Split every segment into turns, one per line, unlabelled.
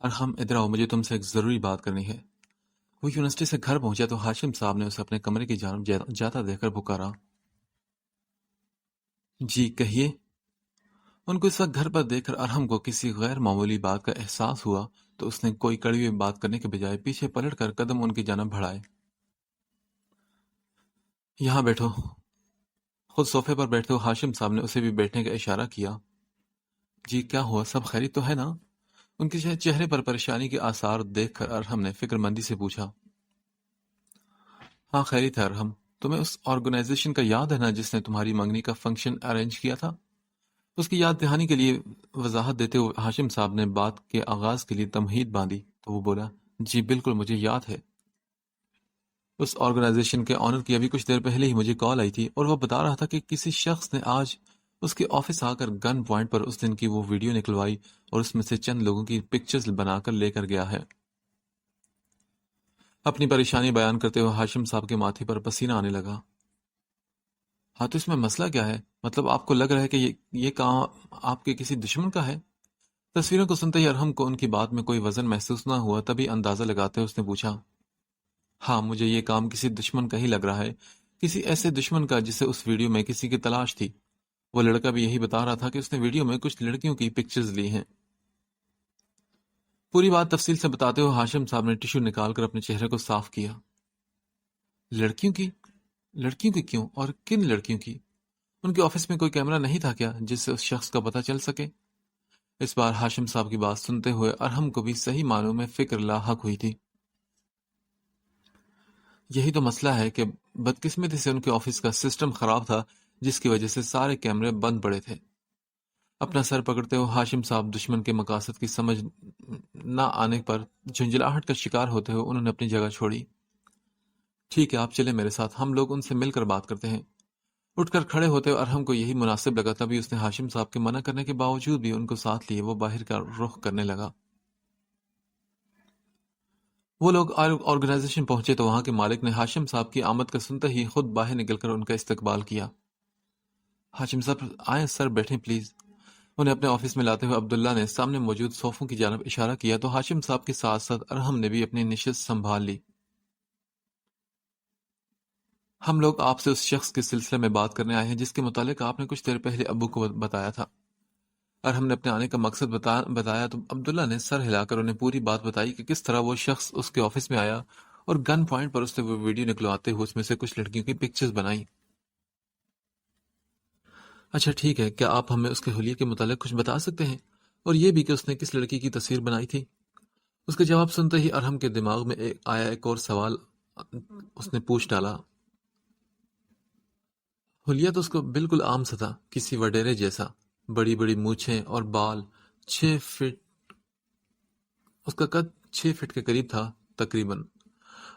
ارحم ادھر آؤ، مجھے تم سے ایک ضروری بات کرنی ہے۔ وہ یونیورسٹی سے گھر پہنچا تو ہاشم صاحب نے اسے اپنے کمرے کی جانب جاتا دیکھ کر پکارا۔ جی کہیے۔ ان کو اس وقت گھر پر دیکھ کر ارحم کو کسی غیر معمولی بات کا احساس ہوا تو اس نے کوئی کڑوی ہوئی بات کرنے کے بجائے پیچھے پلٹ کر قدم ان کی جانب بڑھائے۔ یہاں بیٹھو۔ خود صوفے پر بیٹھے ہوئے ہاشم صاحب نے اسے بھی بیٹھنے کا اشارہ کیا۔ جی کیا ہوا، سب خیریت تو ہے نا؟ ان کے چہرے پر پریشانی کے آثار دیکھ کر ارحم نے فکر مندی سے پوچھا۔ ہاں خیریت ہے ارحم، تمہیں اس آرگنائزیشن کا یاد ہے نا جس نے تمہاری منگنی کا فنکشن ارینج کیا تھا؟ اس کی یاد دہانی کے لیے وضاحت دیتے ہوئے ہاشم صاحب نے بات کے آغاز کے لیے تمہید باندھی تو وہ بولا، جی بالکل مجھے یاد ہے۔ اس آرگنائزیشن کے آنر کی ابھی کچھ دیر پہلے ہی مجھے کال آئی تھی اور وہ بتا رہا تھا کہ کسی شخص نے آج اس کے آفس آ کر گن پوائنٹ پر اس دن کی وہ ویڈیو نکلوائی اور اس میں سے چند لوگوں کی پکچرز بنا کر لے کر گیا ہے۔ اپنی پریشانی بیان کرتے ہوئے ہاشم صاحب کے ماتھے پر پسینہ آنے لگا۔ ہاں تو اس میں مسئلہ کیا ہے؟ مطلب آپ کو لگ رہا ہے کہ یہ کام آپ کے کسی دشمن کا ہے؟ تصویروں کو سنتے ہی ارحم کو ان کی بات میں کوئی وزن محسوس نہ ہوا، تبھی اندازہ لگاتے ہوئے اس نے پوچھا، ہاں مجھے یہ کام کسی دشمن کا ہی لگ رہا ہے، کسی ایسے دشمن کا جسے اس ویڈیو میں کسی کی تلاش تھی۔ وہ لڑکا بھی یہی بتا رہا تھا کہ اس نے ویڈیو میں کچھ لڑکیوں کی پکچرز لی ہیں۔ پوری بات تفصیل سے بتاتے ہوئے ہاشم صاحب نے ٹشو نکال کر اپنے چہرے کو صاف کیا۔ لڑکیوں کی؟ لڑکیوں کی کیوں اور کن لڑکیوں کی؟ ان کے آفس میں کوئی کیمرہ نہیں تھا کیا جس سے اس شخص کا پتہ چل سکے؟ اس بار ہاشم صاحب کی بات سنتے ہوئے ارحم کو بھی صحیح معنوں میں فکر لاحق ہوئی تھی۔ یہی تو مسئلہ ہے کہ بدقسمتی سے ان کے آفس کا سسٹم خراب تھا جس کی وجہ سے سارے کیمرے بند پڑے تھے۔ اپنا سر پکڑتے ہوئے ہاشم صاحب دشمن کے مقاصد کی سمجھ نہ آنے پر جھنجھلاہٹ کا شکار ہوتے ہوئے انہوں نے اپنی جگہ چھوڑی۔ ٹھیک ہے آپ چلیں میرے ساتھ، ہم لوگ ان سے مل کر بات کرتے ہیں۔ اٹھ کر کھڑے ہوتے ہوئے ارحم کو یہی مناسب لگا، تبھی اس نے ہاشم صاحب کے منع کرنے کے باوجود بھی ان کو ساتھ لیے وہ باہر کا رخ کرنے لگا۔ وہ لوگ آرگنائزیشن پہنچے تو وہاں کے مالک نے ہاشم صاحب کی آمد کا سنتے ہی خود باہر نکل کر ان کا استقبال کیا۔ ہاشم صاحب آئیں سر، بیٹھیں پلیز۔ انہیں اپنے آفس میں لاتے ہوئے عبداللہ نے سامنے موجود صوفوں کی جانب اشارہ کیا تو ہاشم صاحب کے ساتھ ساتھ ارحم نے بھی اپنی نشست سنبھال لی۔ ہم لوگ آپ سے اس شخص کے سلسلے میں بات کرنے آئے ہیں جس کے متعلق آپ نے کچھ دیر پہلے ابو کو بتایا تھا۔ ارحم نے اپنے آنے کا مقصد بتایا تو عبداللہ نے سر ہلا کر انہیں پوری بات بتائی کہ کس طرح وہ شخص اس کے آفس میں آیا اور گن پوائنٹ پر اس نے وہ ویڈیو نکلواتے ہوئے اس میں سے کچھ لڑکیوں کی پکچرز بنائی۔ اچھا ٹھیک ہے، کیا آپ ہمیں اس کے حلیے کے متعلق کچھ بتا سکتے ہیں اور یہ بھی کہ اس نے کس لڑکی کی تصویر بنائی تھی؟ اس کا جواب سنتے ہی ارحم کے دماغ میں آیا ایک اور سوال، اس نے پوچھ ڈالا۔ حلیہ تو اس کو بالکل عام سا تھا، کسی وڈیرے جیسا، بڑی بڑی مونچھیں اور بال، 6 فٹ، اس کا قد 6 فٹ کے قریب تھا تقریباً۔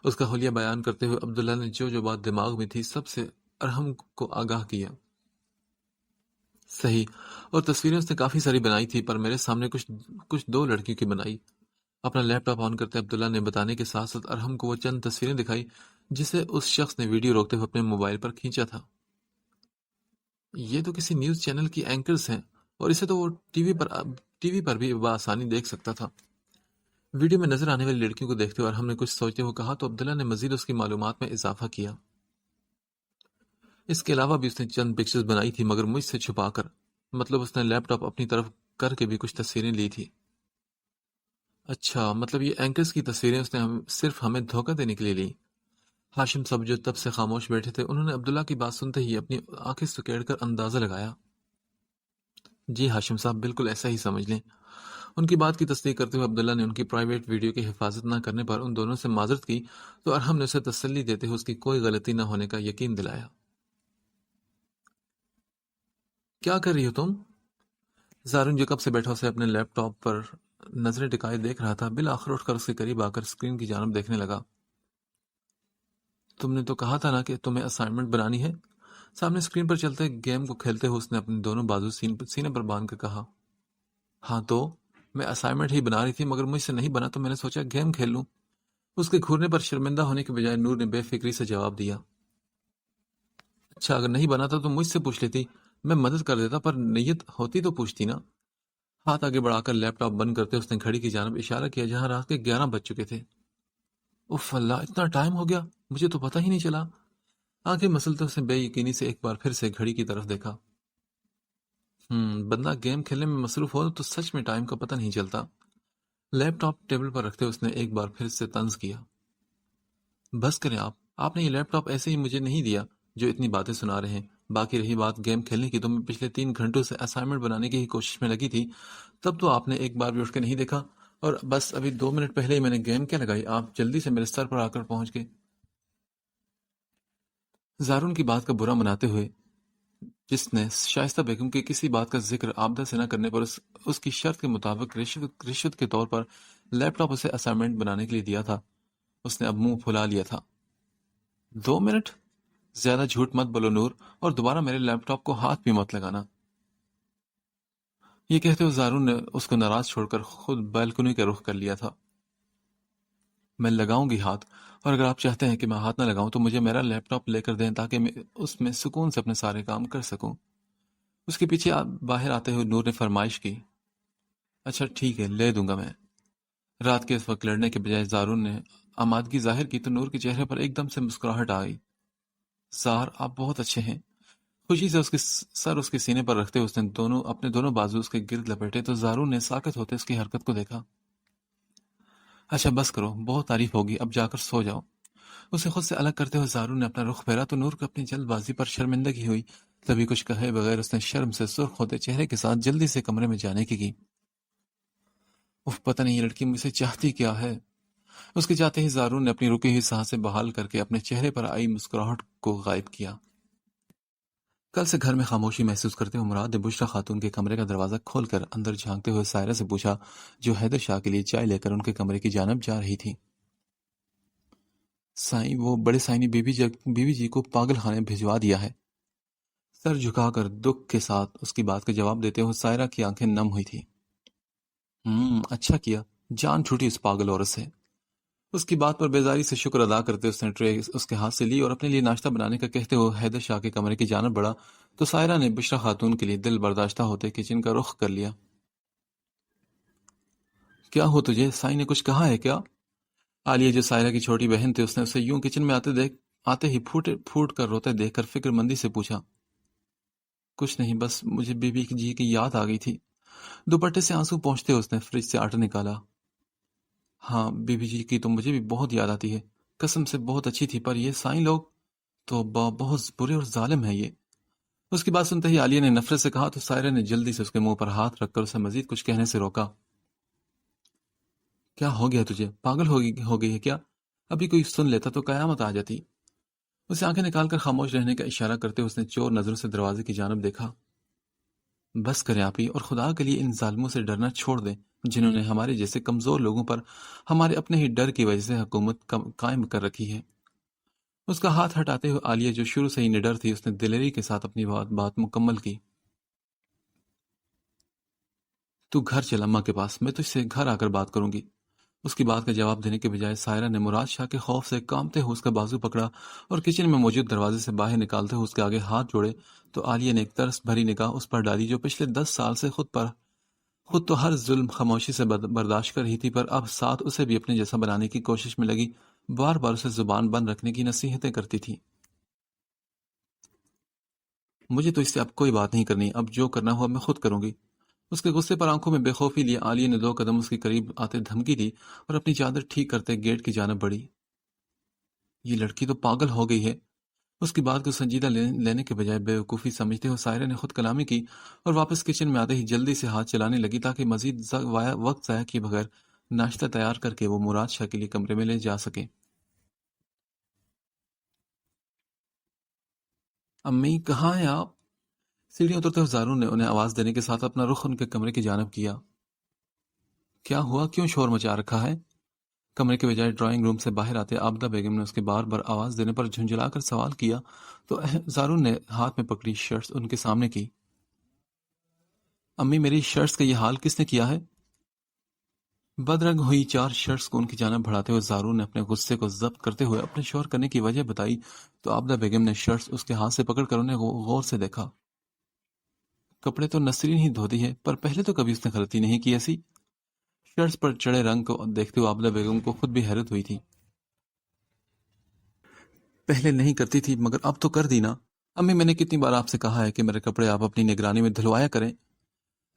اس کا حلیہ بیان کرتے ہوئے عبداللہ نے جو بات دماغ میں تھی سب سے ارحم کو آگاہ کیا۔ صحیح، اور تصویریں اس نے کافی ساری بنائی تھی پر میرے سامنے کچھ 2 لڑکیوں کی بنائی۔ اپنا لیپ ٹاپ آن کرتے عبداللہ نے بتانے کے ساتھ ساتھ ارحم کو وہ چند تصویریں دکھائی جسے اس شخص نے ویڈیو روکتے ہوئے اپنے موبائل پر کھینچا تھا۔ یہ تو کسی نیوز چینل کی اینکرز ہیں اور اسے تو وہ ٹی وی پر بھی بآسانی دیکھ سکتا تھا۔ ویڈیو میں نظر آنے والی لڑکیوں کو دیکھتے ہوئے ارحم نے کچھ سوچتے ہوئے کہا تو عبداللہ نے مزید اس کی معلومات میں اضافہ کیا۔ اس کے علاوہ بھی اس نے چند پکچرز بنائی تھی مگر مجھ سے چھپا کر، مطلب اس نے لیپ ٹاپ اپنی طرف کر کے بھی کچھ تصویریں لی تھی۔ اچھا، مطلب یہ اینکرز کی تصویریں اس نے صرف ہمیں دھوکہ دینے کے لیے لی۔ ہاشم صاحب جو تب سے خاموش بیٹھے تھے انہوں نے عبداللہ کی بات سنتے ہی اپنی آنکھیں سکیڑ کر اندازہ لگایا۔ جی ہاشم صاحب بالکل ایسا ہی سمجھ لیں۔ ان کی بات کی تصدیق کرتے ہوئے عبداللہ نے ان کی پرائیویٹ ویڈیو کی حفاظت نہ کرنے پر ان دونوں سے معذرت کی تو ارحم نے اسے تسلی دیتے ہوئے اس کی کوئی غلطی نہ ہونے کا یقین دلایا۔ کیا کر رہی ہو تم؟ زارن جو کب سے بیٹھا اسے اپنے لیپ ٹاپ پر نظریں ٹکائے دیکھ رہا تھا بالآخر اٹھ کر اس کے قریب آ کر اسکرین کی جانب دیکھنے لگا۔ تم نے تو کہا تھا نا کہ تمہیں اسائنمنٹ بنانی ہے؟ سامنے اسکرین پر چلتے گیم کو کھیلتے ہوئے اس نے اپنے دونوں بازو سینے پر باندھ کر کہا۔ ہاں تو میں اسائنمنٹ ہی بنا رہی تھی مگر مجھ سے نہیں بنا تو میں نے سوچا گیم کھیل لوں۔ اس کے گھورنے پر شرمندہ ہونے کے بجائے نور نے بے فکری سے جواب دیا۔ اچھا اگر نہیں بنا تھا تو مجھ سے پوچھ لیتی، میں مدد کر دیتا، پر نیت ہوتی تو پوچھتی نا۔ ہاتھ آگے بڑھا کر لیپ ٹاپ بند کرتے اس نے گھڑی کی جانب اشارہ کیا جہاں رات کے 11 بج چکے تھے۔ اف اللہ، اتنا ٹائم ہو گیا، مجھے تو پتہ ہی نہیں چلا۔ آنکھیں مسلتے اس نے بے یقینی سے ایک بار پھر سے گھڑی کی طرف دیکھا۔ بندہ گیم کھیلنے میں مصروف ہو تو سچ میں ٹائم کا پتہ نہیں چلتا۔ لیپ ٹاپ ٹیبل پر رکھتے اس نے ایک بار پھر سے طنز کیا۔ بس کریں آپ نے یہ لیپ ٹاپ ایسے ہی مجھے نہیں دیا جو اتنی باتیں سنا رہے ہیں۔ باقی رہی بات گیم کھیلنے کی، تو میں پچھلے 3 گھنٹوں سے اسائنمنٹ بنانے کی ہی کوشش میں لگی تھی، تب تو آپ نے ایک بار بھی اٹھ کے نہیں دیکھا، اور بس ابھی 2 منٹ پہلے ہی میں نے گیم کیا لگائی، آپ جلدی سے میرے سر پر آ کر پہنچ گئے۔ زارون کی بات کا برا مناتے ہوئے، جس نے شائستہ بیگم کے کسی بات کا ذکر آبدہ سے نہ کرنے پر اس کی شرط کے مطابق رشوت کے طور پر لیپ ٹاپ اسے اسائنمنٹ بنانے کے لیے دیا تھا، اس نے اب منہ پھلا لیا تھا۔ 2 منٹ؟ زیادہ جھوٹ مت بولو نور، اور دوبارہ میرے لیپ ٹاپ کو ہاتھ بھی مت لگانا۔ یہ کہتے ہوئے زارون نے اس کو ناراض چھوڑ کر خود بالکنی کا رخ کر لیا تھا۔ میں لگاؤں گی ہاتھ، اور اگر آپ چاہتے ہیں کہ میں ہاتھ نہ لگاؤں تو مجھے میرا لیپ ٹاپ لے کر دیں تاکہ میں اس میں سکون سے اپنے سارے کام کر سکوں۔ اس کے پیچھے باہر آتے ہوئے نور نے فرمائش کی۔ اچھا ٹھیک ہے، لے دوں گا میں۔ رات کے اس وقت لڑنے کے بجائے زارون نے آمادگی ظاہر کی تو نور کے چہرے پر ایک دم سے مسکراہٹ آ گئی۔ زار، آپ بہت اچھے ہیں۔ خوشی سے اس کے سر اس کے سینے پر رکھتے اس نے اپنے دونوں بازو اس کے گرد لپیٹے تو زارون نے ساکت ہوتے اس کی حرکت کو دیکھا۔ اچھا بس کرو، بہت تعریف ہوگی، اب جا کر سو جاؤ۔ اسے خود سے الگ کرتے ہوئے زارون نے اپنا رخ پھیرا تو نور کو اپنی جلد بازی پر شرمندگی ہوئی۔ تبھی کچھ کہے بغیر اس نے شرم سے سرخ ہوتے چہرے کے ساتھ جلدی سے کمرے میں جانے کی پتہ نہیں یہ لڑکی مجھ سے چاہتی کیا ہے۔ اس کے جاتے ہی زارون نے اپنی رکی ہوئی سانسیں بحال کر کے اپنے چہرے پر آئی مسکراہٹ کو غائب کیا۔ کل سے گھر میں خاموشی محسوس کرتے ہوئے مراد نے بشریٰ خاتون کے کمرے کا دروازہ کھول کر اندر جھانکتے ہوئے سائرہ سے پوچھا، جو حیدر شاہ کے لیے چائے لے کر ان کے کمرے کی جانب جا رہی تھی۔ سائیں، وہ بڑے سائیں نے بیوی جی کو پاگل خانے بھجوا دیا ہے۔ سر جھکا کر دکھ کے ساتھ اس کی بات کا جواب دیتے ہوئے سائرہ کی آنکھیں نم ہوئی تھی۔ اچھا کیا، جان چھوٹی اس پاگل عورت سے۔ اس کی بات پر بیزاری سے شکر ادا کرتے اس نے ٹرے اس کے ہاتھ سے لی اور اپنے لیے ناشتہ بنانے کا کہتے ہوئے حیدر شاہ کے کمرے کی جانب بڑھا تو سائرہ نے بشریٰ خاتون کے لیے دل برداشتہ ہوتے کچن کا رخ کر لیا۔ کیا ہو تجھے؟ سائیں نے کچھ کہا ہے کیا؟ عالیہ جو سائرہ کی چھوٹی بہن تھی، اس نے اسے یوں کچن میں آتے ہی پھوٹ کر روتے دیکھ کر فکر مندی سے پوچھا۔ کچھ نہیں، بس مجھے بی بی جی کی یاد آ گئی تھی۔ دوپٹے سے آنسو پہنچتے اس نے فریج سے آٹا نکالا۔ ہاں، بی بی جی کی تو مجھے بھی بہت یاد آتی ہے، قسم سے بہت اچھی تھی، پر یہ سائیں لوگ تو بہت برے اور ظالم ہیں یہ۔ اس کی بات سنتے ہی عالیہ نے نفرت سے کہا تو سائرہ نے جلدی سے اس کے منہ پر ہاتھ رکھ کر اسے مزید کچھ کہنے سے روکا۔ کیا ہو گیا تجھے؟ پاگل ہو گئی ہے کیا؟ ابھی کوئی سن لیتا تو قیامت آ جاتی۔ اسے آنکھیں نکال کر خاموش رہنے کا اشارہ کرتے اس نے چور نظروں سے دروازے کی جانب دیکھا۔ بس کریں آپی، اور خدا کے لیے ان ظالموں سے ڈرنا چھوڑ دیں جنہوں نے ہمارے جیسے کمزور لوگوں پر ہمارے اپنے ہی ڈر کی وجہ سے حکومت قائم کر رکھی ہے۔ اس کا ہاتھ ہٹاتے ہوئے عالیہ جو شروع سے ہی نڈر تھی، اس نے دلیری کے ساتھ اپنی بات مکمل کی۔ تو گھر چل اماں کے پاس، میں تجھ سے گھر آ کر بات کروں گی۔ اس کی بات کا جواب دینے کے بجائے سائرہ نے مراد شاہ کے خوف سے کانپتے ہوئے اس کا بازو پکڑا اور کچن میں موجود دروازے سے باہر نکالتے ہوئے اس کے آگے ہاتھ جوڑے تو عالیہ نے ایک ترس بھری نگاہ اس پر ڈالی جو پچھلے 10 سال سے خود تو ہر ظلم خاموشی سے برداشت کر رہی تھی، پر اب ساتھ اسے بھی اپنے جیسا بنانے کی کوشش میں لگی بار بار اسے زبان بند رکھنے کی نصیحتیں کرتی تھی۔ مجھے تو اس سے اب کوئی بات نہیں کرنی، اب جو کرنا ہوا میں خود کروں گی۔ اس کے غصے پر آنکھوں میں بے خوفی لیے عالیہ نے 2 قدم اس کے قریب آتے دھمکی دی اور اپنی چادر ٹھیک کرتے گیٹ کی جانب بڑھی۔ یہ لڑکی تو پاگل ہو گئی ہے۔ اس کی بات کو سنجیدہ لینے کے بجائے بے وقوفی سمجھتے ہوئے سائرہ نے خود کلامی کی اور واپس کچن میں آتے ہی جلدی سے ہاتھ چلانے لگی تاکہ مزید وقت ضائع کیے بغیر ناشتہ تیار کر کے وہ مراد شاہ کے لیے کمرے میں لے جا سکے۔ امی کہاں ہیں آپ؟ سیڑھیاں اترتے ہوئے زارون نے انہیں آواز دینے کے ساتھ اپنا رخ ان کے کمرے کی جانب کیا۔ کیا ہوا؟ کیوں شور مچا رکھا ہے؟ کمرے کے بجائے ڈرائنگ روم سے باہر آتے آبدہ بیگم نے اس کے بار بار آواز دینے پر جھنجھلا کر سوال کیا تو زارون نے ہاتھ میں پکڑی شرٹس ان کے سامنے کی۔ امی، میری شرٹس کا یہ حال کس نے کیا ہے؟ بدرنگ ہوئی 4 شرٹس کو ان کی جانب بڑھاتے ہوئے زارون نے اپنے غصے کو ضبط کرتے ہوئے اپنے شور کرنے کی وجہ بتائی تو آبدہ بیگم نے شرٹس اس کے ہاتھ سے پکڑ کر انہیں غور سے دیکھا۔
کپڑے تو نسرین ہی دھوتی ہے، پر پہلے تو کبھی اس نے غلطی نہیں کی ایسی۔ شرٹس پر چڑھے رنگ کو دیکھتے ہوئے عابدہ بیگم کو خود بھی حیرت ہوئی تھی۔ پہلے نہیں کرتی تھی مگر اب تو کر دی نا۔ امی، میں نے کتنی بار آپ سے کہا ہے کہ میرے کپڑے آپ اپنی نگرانی میں دھلوایا کریں۔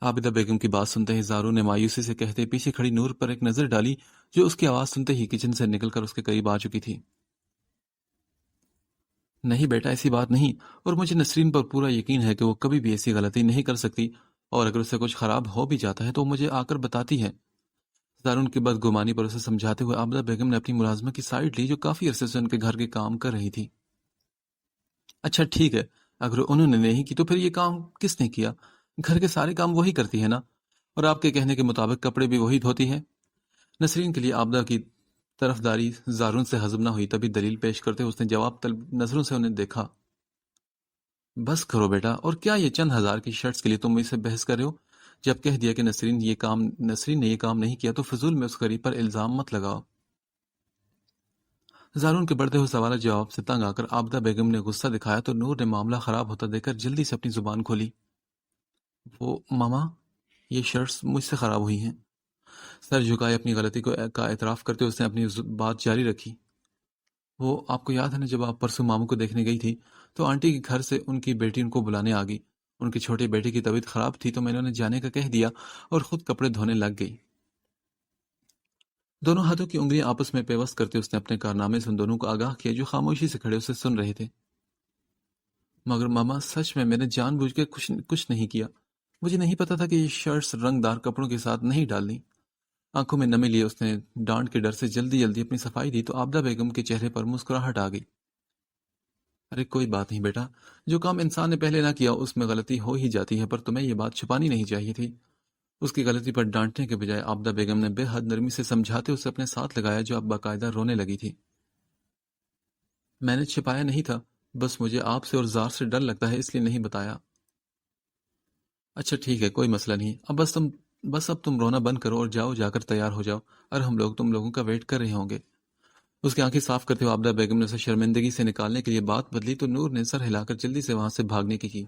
عابدہ بیگم کی بات سنتے ہی زارو نے مایوسی سے کہتے پیچھے کھڑی نور پر ایک نظر ڈالی، جو اس کی آواز سنتے ہی کچن سے نکل کر اس کے قریب آ چکی تھی۔ نہیں بیٹا، ایسی بات نہیں، اور مجھے نسرین پر پورا یقین ہے کہ وہ کبھی بھی ایسی غلطی نہیں کر سکتی، اور اگر اسے کچھ خراب ہو بھی جاتا ہے تو مجھے آ کر بتاتی ہے۔ زارون کی بدگمانی پر اسے سمجھاتے ہوئے عابدہ بیگم نے اپنی ملازمہ کی سائڈ لی، جو کافی عرصے سے ان کے گھر کے کام کر رہی تھی۔ اچھا ٹھیک ہے، اگر انہوں نے نہیں کی تو پھر یہ کام کس نے کیا؟ گھر کے سارے کام وہی کرتی ہے نا، اور آپ کے کہنے کے مطابق کپڑے بھی وہی دھوتی ہے۔ نسرین کے لیے عابدہ کی طرفداری زارون سے ہضم نہ ہوئی، تبھی دلیل پیش کرتے اس نے جواب طلب نظروں سے انہیں دیکھا۔ بس کرو بیٹا، اور کیا یہ چند ہزار کی شرٹس کے لیے تم مجھ سے بحث کر رہے ہو؟ جب کہہ دیا کہ نسرین نے یہ کام نہیں کیا تو فضول میں اس غریب پر الزام مت لگاؤ۔ زارون کے بڑھتے ہوئے سوال جواب سے تنگ آ کر عابدہ بیگم نے غصہ دکھایا تو نور نے معاملہ خراب ہوتا دیکھ کر جلدی سے اپنی زبان کھولی۔ وہ ماما، یہ شرٹس مجھ سے خراب ہوئی ہیں۔ سر جھکائے اپنی غلطی کا اعتراف کرتے اس نے اپنی بات جاری رکھی۔ وہ آپ کو یاد ہے نا، جب آپ پرسوں ماموں کو دیکھنے گئی تھی تو آنٹی کے گھر سے ان کی بیٹی ان کو بلانے آ گئی۔ ان کی چھوٹے بیٹے کی طبیعت خراب تھی تو میں نے انہیں جانے کا کہہ دیا اور خود کپڑے دھونے لگ گئی۔ دونوں ہاتھوں کی انگلیاں آپس میں پیوست کرتے اس نے اپنے کارنامے سے ان دونوں کو آگاہ کیا، جو خاموشی سے کھڑے اسے سن رہے تھے۔ مگر ماما، سچ میں نے جان بوجھ کے کچھ نہیں کیا۔ مجھے نہیں پتا تھا کہ یہ شرٹس رنگ دار کپڑوں کے ساتھ نہیں ڈالنی۔ آنکھوں میں نمی لیے اس نے ڈانٹ کے ڈر سے جلدی جلدی اپنی صفائی دی تو عابدہ بیگم کے چہرے پر مسکراہٹ آ گئی۔ ارے کوئی بات نہیں بیٹا، جو کام انسان نے پہلے نہ کیا اس میں غلطی ہو ہی جاتی ہے، پر تمہیں یہ بات چھپانی نہیں چاہیے تھی۔ اس کی غلطی پر ڈانٹنے کے بجائے عابدہ بیگم نے بے حد نرمی سے سمجھاتے اسے اپنے ساتھ لگایا، جو اب باقاعدہ رونے لگی تھی۔ میں نے چھپایا نہیں تھا، بس مجھے آپ سے اور زار سے ڈر لگتا ہے، اس لیے نہیں بتایا۔ اچھا ٹھیک ہے، کوئی مسئلہ نہیں، اب تم رونا بند کرو اور جا کر تیار ہو جاؤ، اور ہم لوگ تم لوگوں کا ویٹ کر رہے ہوں گے۔ اس کی آنکھیں صاف کرتے ہوئے عابدہ بیگم نے اسے شرمندگی سے نکالنے کے لیے بات بدلی تو نور نے سر ہلا کر جلدی سے وہاں سے بھاگنے کی۔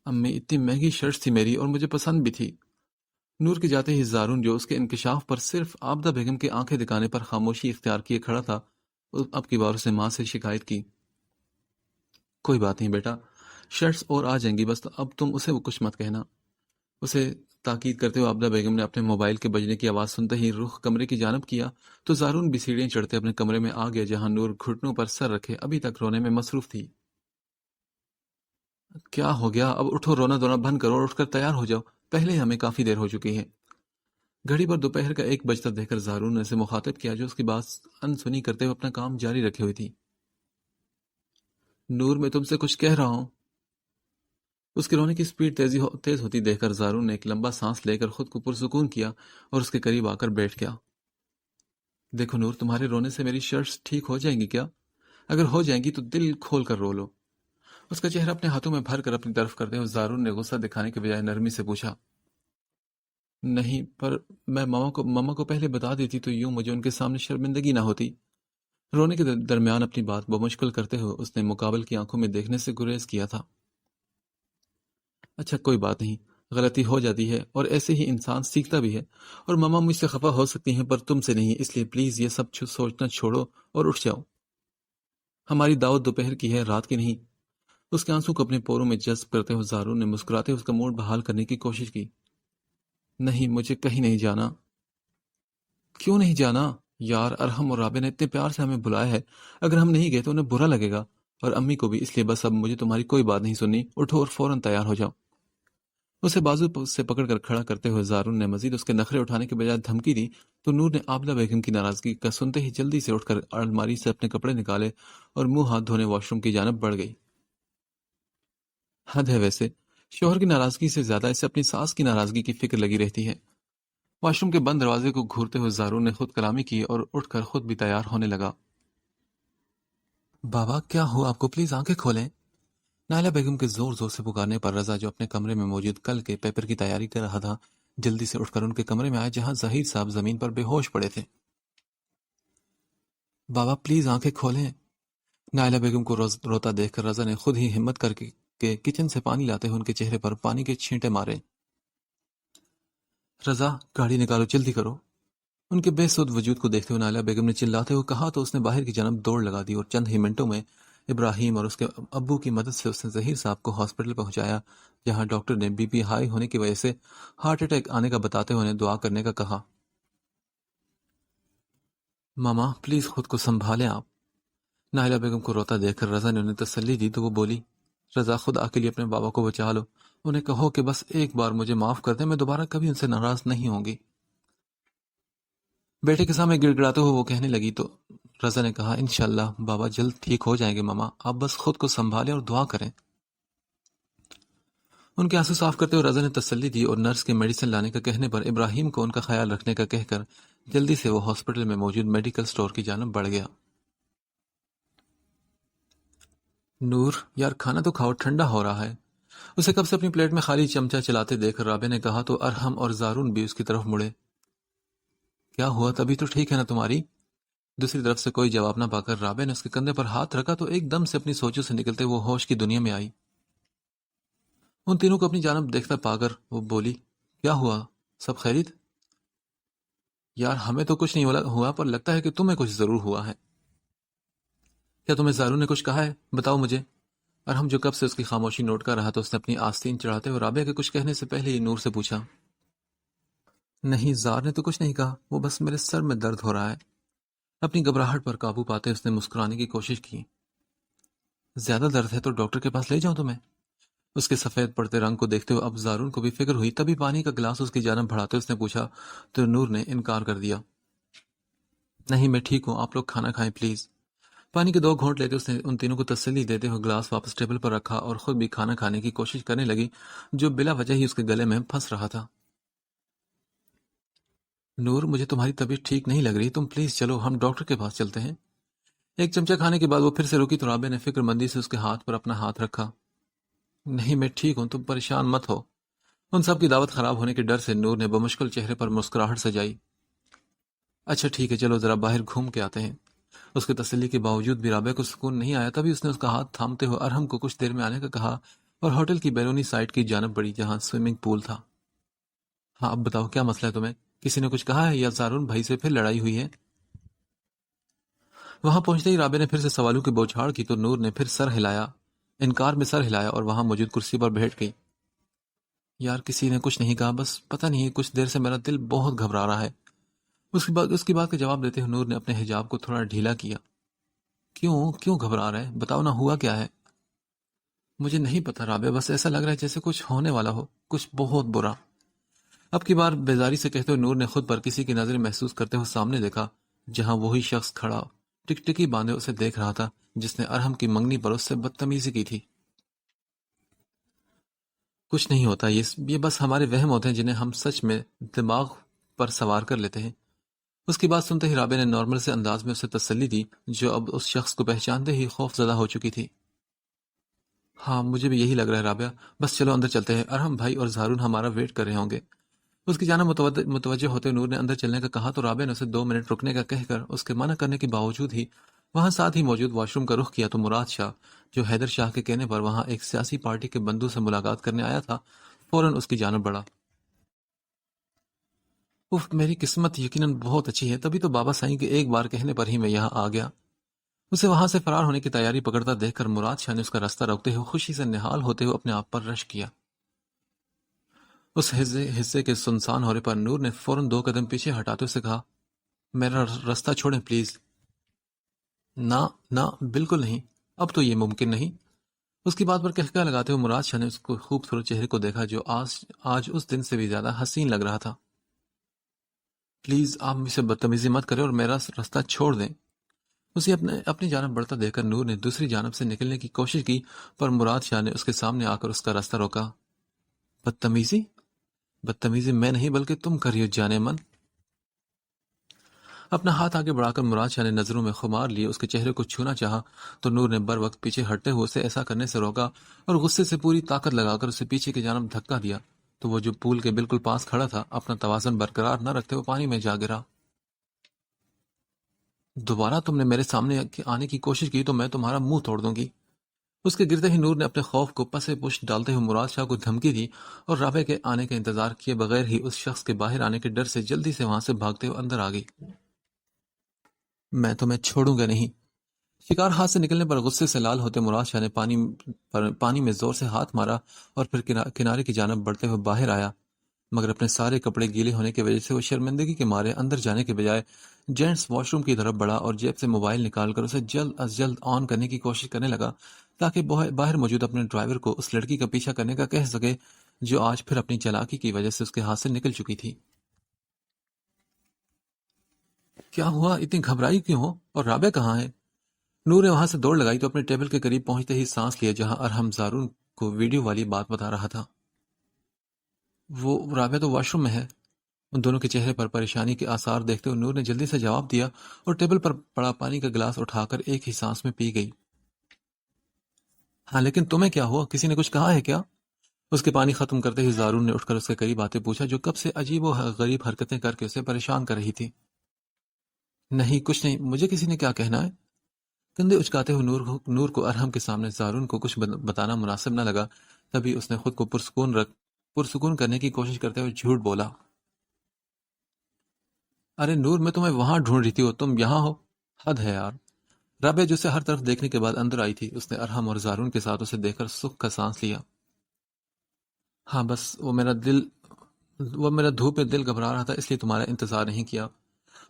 امی، اتنی مہنگی شرٹس تھی میری اور مجھے پسند بھی تھی۔ نور کے جاتے ہی زارون، جو اس کے انکشاف پر صرف عابدہ بیگم کے آنکھیں دکھانے پر خاموشی اختیار کیے کھڑا تھا، اب کی بار اسے ماں سے شکایت کی۔ کوئی بات نہیں بیٹا، شرٹس اور آ جائیں گی، بس اب تم اسے کچھ مت کہنا۔ اسے تاکید کرتے ہوئے عابدہ بیگم نے اپنے موبائل کے بجنے کی آواز سنتے ہی رخ کمرے کی جانب کیا تو زارون بھی سیڑھیاں چڑھتے اپنے کمرے میں آ گیا، جہاں نور گھٹنوں پر سر رکھے ابھی تک رونے میں مصروف تھی۔ کیا ہو گیا؟ اب اٹھو، رونا دھونا بند کرو اور اٹھ کر تیار ہو جاؤ، پہلے ہی ہمیں کافی دیر ہو چکی ہے۔ گھڑی پر دوپہر کا 1 بجتا دیکھ کر زارون نے اسے مخاطب کیا، جو اس کی بات انسنی کرتے ہوئے اپنا کام جاری رکھے ہوئی تھی۔ نور، میں تم سے کچھ کہہ رہا ہوں۔ اس کے رونے کی سپیڈ تیز ہوتی دیکھ کر زارون نے ایک لمبا سانس لے کر خود کو پرسکون کیا اور اس کے قریب آ کر بیٹھ گیا۔ دیکھو نور، تمہارے رونے سے میری شرٹس ٹھیک ہو جائیں گی کیا؟ اگر ہو جائیں گی تو دل کھول کر رو لو۔ اس کا چہرہ اپنے ہاتھوں میں بھر کر اپنی طرف کرتے ہوئے زارون نے غصہ دکھانے کے بجائے نرمی سے پوچھا۔ نہیں، پر میں ماما کو پہلے بتا دیتی تو یوں مجھے ان کے سامنے شرمندگی نہ ہوتی۔ رونے کے درمیان اپنی بات بمشکل کرتے ہوئے اس نے مقابل کی آنکھوں میں دیکھنے سے گریز کیا تھا۔ اچھا کوئی بات نہیں، غلطی ہو جاتی ہے اور ایسے ہی انسان سیکھتا بھی ہے، اور ماما مجھ سے خفا ہو سکتی ہیں پر تم سے نہیں، اس لیے پلیز یہ سب سوچنا چھوڑو اور اٹھ جاؤ۔ ہماری دعوت دوپہر کی ہے، رات کی نہیں۔ اس کے آنسو کو اپنے پوروں میں جذب کرتے ہوئے زارون نے مسکراتے اس کا موڈ بحال کرنے کی کوشش کی۔ نہیں، مجھے کہیں نہیں جانا۔ کیوں نہیں جانا؟ یار، ارحم اور رابع نے اتنے پیار سے ہمیں بلایا ہے، اگر ہم نہیں گئے تو انہیں برا لگے گا، اور امی کو بھی، اس لیے بس اب مجھے تمہاری کوئی بات نہیں سننی، اٹھو اور فوراً تیار ہو جاؤ۔ اسے بازو سے پکڑ کر کھڑا کرتے ہوئے زارون نے مزید اس کے نخرے اٹھانے کے بجائے دھمکی دی تو نور نے عابدہ بیگم کی ناراضگی کا سنتے ہی جلدی سے اٹھ کر الماری سے اپنے کپڑے نکالے اور منہ ہاتھ دھونے واش روم کی جانب بڑھ گئی۔ حد ہے ویسے، شوہر کی ناراضگی سے زیادہ اسے اپنی ساس کی ناراضگی کی فکر لگی رہتی ہے۔ واش روم کے بند دروازے کو گھورتے ہوئے زارون نے خود کلامی کی اور اٹھ کر خود بھی تیار ہونے لگا۔ بابا کیا ہو آپ کو؟ پلیز آنکھیں کھولیں۔ نائلہ بیگم کے زور زور سے پکارنے پر رضا، جو اپنے کمرے میں موجود کل کے پیپر کی تیاری کر رہا تھا، جلدی سے اٹھ کر ان کے کمرے میں آئے، جہاں ظہیر صاحب زمین پر بے ہوش پڑے تھے۔ بابا پلیز آنکھیں کھولیں۔ نائلہ بیگم کو روتا دیکھ کر رضا نے خود ہی ہمت کر کے کہ کچن سے پانی لاتے ہوئے ان کے چہرے پر پانی کے چھینٹے مارے۔ رضا گاڑی نکالو، جلدی کرو۔ ان کے بے سود وجود کو دیکھتے ہوئے نائلہ بیگم نے چلاتے ہوئے کہا تو اس نے باہر کی جانب دوڑ لگا دی اور چند ہی منٹوں میں ابراہیم اور اس کے ابو کی مدد سے اس نے ظہیر صاحب کو ہاسپٹل پہنچایا، جہاں ڈاکٹر نے بی پی ہائی ہونے کی وجہ سے ہارٹ اٹیک آنے کا بتاتے ہوئے انہیں دعا کرنے کا کہا۔ ماما پلیز خود کو سنبھالیں آپ۔ نائلہ بیگم کو روتا دیکھ کر رضا نے انہیں تسلی دی تو وہ بولی، رضا خدا کے لیے اپنے بابا کو بچا لو، انہیں کہو کہ بس ایک بار مجھے معاف کر دیں، میں دوبارہ کبھی ان سے ناراض نہیں ہوں گی۔ بیٹے کے سامنے گڑ گڑاتے ہوئے وہ کہنے لگی تو رضا نے کہا، انشاءاللہ بابا جلد ٹھیک ہو جائیں گے ماما، آپ بس خود کو سنبھالیں اور دعا کریں۔ ان کے آنسو صاف کرتے ہوئے رضا نے تسلی دی اور نرس کے میڈیسن لانے کا کہنے پر ابراہیم کو ان کا خیال رکھنے کا کہہ کر جلدی سے وہ ہاسپٹل میں موجود میڈیکل سٹور کی جانب بڑھ گیا۔ نور یار کھانا تو کھاؤ، ٹھنڈا ہو رہا ہے۔ اسے کب سے اپنی پلیٹ میں خالی چمچہ چلاتے دیکھ رابعہ نے کہا تو ارحم اور زارون بھی اس کی طرف مڑے۔ کیا ہوا، تبھی تو ٹھیک ہے نا تمہاری؟ دوسری طرف سے کوئی جواب نہ پا کر رابعہ نے اس کے کندھے پر ہاتھ رکھا تو ایک دم سے اپنی سوچوں سے نکلتے وہ ہوش کی دنیا میں آئی۔ ان تینوں کو اپنی جانب دیکھتا پا کر وہ بولی، کیا ہوا، سب خیریت؟ یار ہمیں تو کچھ نہیں ہوا، پر لگتا ہے کہ تمہیں کچھ ضرور ہوا ہے۔ کیا تمہیں زارون نے کچھ کہا ہے؟ بتاؤ مجھے۔ اور ہم جو کب سے اس کی خاموشی نوٹ کر رہا تو اس نے اپنی آستین چڑھاتے ہوئے رابعہ کے کچھ کہنے سے پہلے ہی نور سے پوچھا۔ نہیں، زار نے تو کچھ نہیں کہا، وہ بس میرے سر میں درد ہو رہا ہے۔ اپنی گھبراہٹ پر قابو پاتے اس نے مسکرانے کی کوشش کی۔ زیادہ درد ہے تو ڈاکٹر کے پاس لے جاؤں تمہیں؟ اس کے سفید پڑتے رنگ کو دیکھتے ہوئے اب زارون کو بھی فکر ہوئی، تبھی پانی کا گلاس اس کی جانب بڑھاتے اس نے پوچھا تو نور نے انکار کر دیا۔ نہیں میں ٹھیک ہوں، آپ لوگ کھانا کھائیں پلیز۔ پانی کے 2 گھونٹ لیتے اس نے ان تینوں کو تسلی دیتے ہوئے گلاس واپس ٹیبل پر رکھا اور خود بھی کھانا کھانے کی کوشش کرنے لگی جو بلا وجہ ہی اس کے گلے میں پھنس رہا تھا۔ نور مجھے تمہاری طبیعت ٹھیک نہیں لگ رہی، تم پلیز چلو، ہم ڈاکٹر کے پاس چلتے ہیں۔ ایک چمچہ کھانے کے بعد وہ پھر سے رکی تو رابعہ نے فکر مندی سے اس کے ہاتھ پر اپنا ہاتھ رکھا۔ نہیں میں ٹھیک ہوں، تم پریشان مت ہو۔ ان سب کی دعوت خراب ہونے کے ڈر سے نور نے بمشکل چہرے پر مسکراہٹ سجائی۔ اچھا ٹھیک ہے، چلو ذرا باہر گھوم کے آتے ہیں۔ اس کے تسلی کے باوجود بھی رابعہ کو سکون نہیں آیا، تبھی اس نے اس کا ہاتھ تھامتے ہوئے ارحم کو کچھ دیر میں آنے کا کہا اور ہوٹل کی بیرونی سائٹ کی جانب بڑھی جہاں سوئمنگ پول تھا۔ ہاں اب بتاؤ کیا مسئلہ ہے تمہیں؟ کسی نے کچھ کہا ہے یا زارون بھائی سے پھر لڑائی ہوئی ہے؟ وہاں پہنچتے ہی رابعہ نے پھر سے سوالوں کی بوچھاڑ کی تو نور نے پھر سر ہلایا، انکار میں سر ہلایا اور وہاں موجود کرسی پر بیٹھ گئی۔ یار کسی نے کچھ نہیں کہا، بس پتہ نہیں کچھ دیر سے میرا دل بہت گھبرا رہا ہے۔ اس کی بات کا جواب دیتے ہوئے نور نے اپنے حجاب کو تھوڑا ڈھیلا کیا۔ کیوں گھبرا رہا ہے؟ بتاؤ نہ، ہوا کیا ہے؟ مجھے نہیں پتا رابعہ، بس ایسا لگ رہا ہے جیسے کچھ ہونے والا ہو، کچھ بہت برا۔ اب کی بار بیزاری سے کہتے ہوئے نور نے خود پر کسی کی نظر محسوس کرتے ہوئے سامنے دیکھا جہاں وہی شخص کھڑا ٹکٹکی باندھے اسے دیکھ رہا تھا جس نے ارحم کی منگنی پر اس سے بدتمیزی کی تھی۔ کچھ نہیں ہوتا، یہ بس ہمارے وہم ہوتے ہیں جنہیں ہم سچ میں دماغ پر سوار کر لیتے ہیں۔ اس کی بات سنتے ہی رابعہ نے نارمل سے انداز میں اسے تسلی دی جو اب اس شخص کو پہچانتے ہی خوف زدہ ہو چکی تھی۔ ہاں مجھے بھی یہی لگ رہا ہے رابعہ، بس چلو اندر چلتے ہیں، ارحم بھائی اور زارون ہمارا ویٹ کر رہے ہوں گے۔ اس کی جانب متوجہ ہوتے نور نے اندر چلنے کا کہا تو رابعہ نے اسے 2 منٹ رکنے کا کہہ کر اس کے منع کرنے کے باوجود ہی وہاں ساتھ ہی موجود واش روم کا رخ کیا تو مراد شاہ جو حیدر شاہ کے کہنے پر وہاں ایک سیاسی پارٹی کے بندوں سے ملاقات کرنے آیا تھا فوراً اس کی جانب بڑھا۔ اف میری قسمت یقیناً بہت اچھی ہے، تبھی تو بابا سائیں کے ایک بار کہنے پر ہی میں یہاں آ گیا۔ اسے وہاں سے فرار ہونے کی تیاری پکڑتا دیکھ کر مراد شاہ نے اس کا راستہ روکتے ہوئے خوشی سے نہال ہوتے ہوئے اپنے آپ پر رش کیا۔ اس حصے کے سنسان ہونے پر نور نے فوراً 2 قدم پیچھے ہٹاتے اسے کہا، میرا راستہ چھوڑیں پلیز۔ نہ بالکل نہیں، اب تو یہ ممکن نہیں۔ اس کی بات پر کہکہ لگاتے ہوئے مراد شاہ نے اس کو خوبصورت چہرے کو دیکھا جو آج اس دن سے بھی زیادہ حسین لگ رہا تھا۔ پلیز آپ مجھ سے بدتمیزی مت کریں اور میرا راستہ چھوڑ دیں۔ اسے اپنی جانب بڑھتا دیکھ کر نور نے دوسری جانب سے نکلنے کی کوشش کی پر مراد شاہ نے اس کے سامنے آ کر اس کا راستہ روکا۔ بدتمیزی میں نہیں بلکہ تم کر رہی ہو جانے من۔ اپنا ہاتھ آگے بڑھا کر مراد شاہ نے نظروں میں خمار لیے اس کے چہرے کو چھونا چاہا تو نور نے بر وقت پیچھے ہٹتے ہوئے اسے ایسا کرنے سے روکا اور غصے سے پوری طاقت لگا کر اسے پیچھے کی جانب دھکا دیا تو وہ جو پول کے بالکل پاس کھڑا تھا اپنا توازن برقرار نہ رکھتے ہوئے پانی میں جا گرا۔ دوبارہ تم نے میرے سامنے آنے کی کوشش کی تو میں تمہارا منہ توڑ دوں گی۔
اس کے گرتے ہی نور نے اپنے خوف کو پسے پشت ڈالتے ہوئے مراد شاہ کو دھمکی دی اور رابعہ کے آنے کا انتظار کیے بغیر ہی اس شخص کے باہر آنے کے ڈر سے جلدی سے وہاں سے بھاگتے ہوئے اندر آ گئی۔ میں تمہیں چھوڑوں گا نہیں۔ شکار ہاتھ سے نکلنے پر غصے سے لال ہوتے مراد شاہ نے پانی میں زور سے ہاتھ مارا اور پھر کنارے کی جانب بڑھتے ہوئے باہر آیا، مگر اپنے سارے کپڑے گیلے ہونے کی وجہ سے وہ شرمندگی کے مارے اندر جانے کے بجائے جینٹس واش روم کی طرف بڑھا اور جیب سے موبائل نکال کر اسے جلد از جلد آن کرنے کی کوشش کرنے لگا تاکہ باہر موجود اپنے ڈرائیور کو اس لڑکی کا پیچھا کرنے کا کہہ سکے جو آج پھر اپنی چالاکی کی وجہ سے اس کے ہاتھ سے نکل چکی تھی۔ کیا ہوا؟ اتنی گھبرائی کیوں ہو؟ اور رابعہ کہاں ہے؟ نور نے وہاں سے دوڑ لگائی تو اپنے ٹیبل کے قریب پہنچتے ہی سانس لیا جہاں ارحم زارون کو ویڈیو والی بات بتا رہا تھا۔ وہ رابعہ تو واش روم میں ہے۔ ان دونوں کے چہرے پر پریشانی کے آثار دیکھتے ہوئے نور نے جلدی سے جواب دیا اور ٹیبل پر پڑا پانی کا گلاس اٹھا کر ایک ہی سانس میں پی گئی۔ ہاں لیکن تمہیں کیا ہوا؟ کسی نے کچھ کہا ہے کیا؟ اس کے پانی ختم کرتے ہی زارون نے اٹھ کر اس کے قریب آتے پوچھا جو کب سے عجیب و غریب حرکتیں کر کے اسے پریشان کر رہی تھی۔ نہیں کچھ نہیں، مجھے کسی نے کیا کہنا ہے؟ کندھے اچکاتے ہوئے نور کو ارحم کے سامنے زارون کو کچھ بتانا مناسب نہ لگا، تبھی اس نے خود کو پرسکون کرنے کی کوشش کرتے ہوئے جھوٹ بولا۔ ارے نور، میں تمہیں وہاں ڈھونڈ رہی تھی اور تم یہاں ہو؟ حد ہے یار۔ رابعہ جو سے ہر طرف دیکھنے کے بعد اندر آئی تھی، اس نے ارحم اور زارون کے ساتھ اسے دیکھ کر سکھ کا سانس لیا۔ ہاں بس وہ میرا دھوپ میں دل گھبرا رہا تھا، اس لیے تمہارا انتظار نہیں کیا۔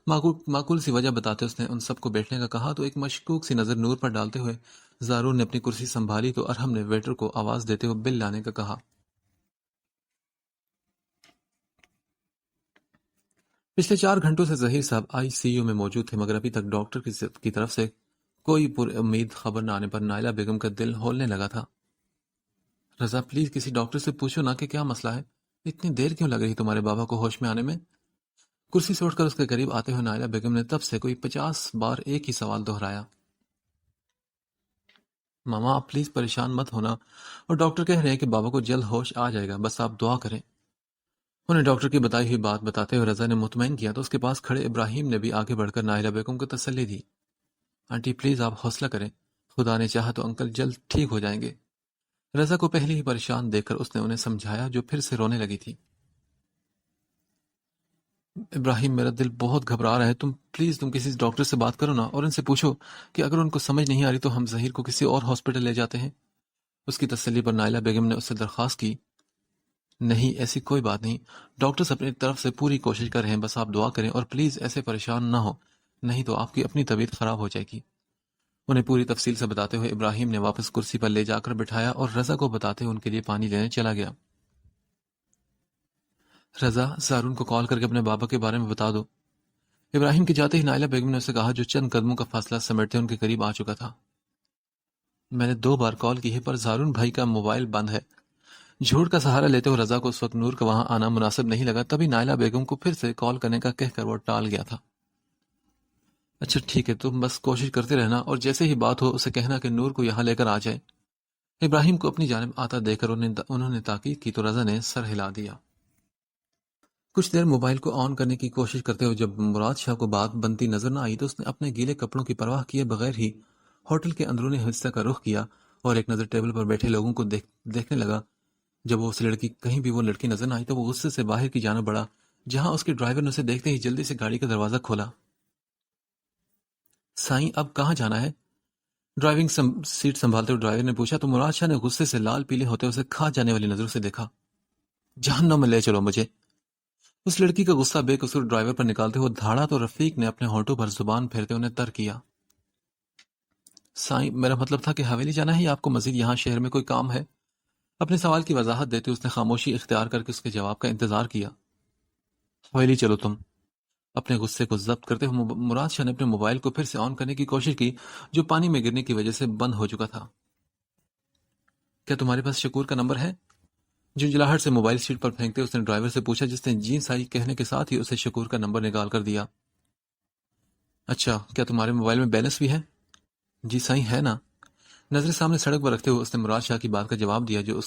معقول سی وجہ بتاتے اس نے ان سب کو بیٹھنے کا کہا تو ایک مشکوک سی نظر نور پر ڈالتے ہوئے زارون نے اپنی کرسی سنبھالی تو ارحم نے ویٹر کو آواز دیتے ہوئے بل لانے کا کہا۔ پچھلے 4 گھنٹوں سے ظہیر صاحب ICU میں موجود تھے، مگر ابھی تک ڈاکٹر کی طرف سے کوئی پر امید خبر نہ آنے پر نائلہ بیگم کا دل ہولنے لگا تھا۔ رضا پلیز کسی ڈاکٹر سے پوچھو نا کہ کیا مسئلہ ہے، اتنی دیر کیوں لگ رہی تمہارے بابا کو ہوش میں آنے میں؟ کرسی سے اٹھ کر اس کے قریب آتے ہوئے نائلہ بیگم نے تب سے کوئی 50 بار ایک ہی سوال دہرایا۔ ماما آپ پلیز پریشان مت ہونا، اور ڈاکٹر کہہ رہے ہیں کہ بابا کو جلد ہوش آ جائے گا، بس آپ دعا کریں۔ انہیں ڈاکٹر کی بتائی ہوئی بات بتاتے ہوئے رضا نے مطمئن کیا تو اس کے پاس کھڑے ابراہیم نے بھی آگے بڑھ کر نائلہ بیگم کو تسلی دی۔ آنٹی پلیز آپ حوصلہ کریں، خدا نے چاہا تو انکل جلد ٹھیک ہو جائیں گے۔ رضا کو پہلے ہی پریشان دیکھ کر اس نے انہیں سمجھایا جو پھر سے رونے لگی تھی۔ ابراہیم میرا دل بہت گھبرا رہا ہے، تم کسی ڈاکٹر سے بات کرو نا اور ان سے پوچھو کہ اگر ان کو سمجھ نہیں آ رہی تو ہم ظہیر کو کسی اور ہاسپٹل لے جاتے ہیں۔ اس کی تسلی پر نائلہ بیگم نے اس سے درخواست کی۔ نہیں ایسی کوئی بات نہیں، ڈاکٹرز اپنی طرف سے پوری کوشش کر رہے ہیں، بس آپ دعا کریں اور پلیز ایسے پریشان نہ ہو، نہیں تو آپ کی اپنی طبیعت خراب ہو جائے گی۔ انہیں پوری تفصیل سے بتاتے ہوئے ابراہیم نے واپس کرسی پر لے جا کر بٹھایا اور رضا کو بتاتے ہوئے ان کے لیے پانی لینے چلا گیا۔ رضا زارون کو کال کر کے اپنے بابا کے بارے میں بتا دو۔ ابراہیم کے جاتے ہی نائلہ بیگم نے اسے کہا جو چند قدموں کا فاصلہ سمیٹتے ان کے قریب آ چکا تھا۔ میں نے 2 بار کال کی ہے پر زارون بھائی کا موبائل بند ہے۔ جھوٹ کا سہارا لیتے ہوئے رضا کو اس وقت نور کا وہاں آنا مناسب نہیں لگا، تبھی نائلہ بیگم کو پھر سے کال کرنے کا کہہ کر وہ ٹال گیا تھا۔ اچھا ٹھیک ہے، تم بس کوشش کرتے رہنا اور جیسے ہی بات ہو اسے کہنا کہ نور کو یہاں لے کر آ جائے۔ ابراہیم کو اپنی جانب آتا دیکھ کر انہوں نے تاکید کی تو رضا نے سر ہلا دیا۔ کچھ دیر موبائل کو آن کرنے کی کوشش کرتے ہوئے جب مراد شاہ کو بات بنتی نظر نہ آئی تو اس نے اپنے گیلے کپڑوں کی پرواہ کیے بغیر ہی ہوٹل کے اندرونی حصے کا رخ کیا اور ایک نظر ٹیبل پر بیٹھے لوگوں کو دیکھنے لگا۔ جب وہ کہیں بھی وہ لڑکی نظر نہ آئی تو وہ غصے سے باہر کی جانب بڑھا، جہاں اس کے ڈرائیور نے اسے دیکھتے ہی جلدی سے گاڑی کا دروازہ کھولا۔ سائیں اب کہاں جانا ہے؟ ڈرائیونگ سیٹ سنبھالتے ہوئے ڈرائیور نے پوچھا تو مراد شاہ نے غصے سے لال پیلے ہوتے اسے کھا جانے والی نظروں سے دیکھا۔ جہنم میں لے چلو مجھے۔ اس لڑکی کا غصہ بے قصور ڈرائیور پر نکالتے ہوئے دھاڑا تو رفیق نے اپنے ہونٹوں پر زبان پھیرتے انہیں تر کیا۔ سائیں میرا مطلب تھا کہ حویلی جانا ہے یا آپ کو مزید یہاں شہر میں کوئی کام ہے؟ اپنے سوال کی وضاحت دیتے اس نے خاموشی اختیار کر کے اس کے جواب کا انتظار کیا۔ حویلی چلو تم۔ اپنے غصے کو ضبط کرتے ہوئے مراد شاہ نے اپنے موبائل کو پھر سے آن کرنے کی کوشش کی جو پانی میں گرنے کی وجہ سے بند ہو چکا تھا۔ کیا تمہارے پاس شکور کا نمبر ہے؟ جھنجھلاہٹ سے موبائل سیٹ پر پھینکتے اس نے ڈرائیور سے پوچھا جس نے جی سائی کہنے کے ساتھ ہی اسے شکور کا نمبر نکال کر دیا۔ اچھا کیا تمہارے موبائل میں بیلنس بھی ہے؟ جی سائی ہے نا۔ نظر سامنے سڑک پر رکھتے ہوئے اس نے مراد شاہ کی بات کا جواب دیا جو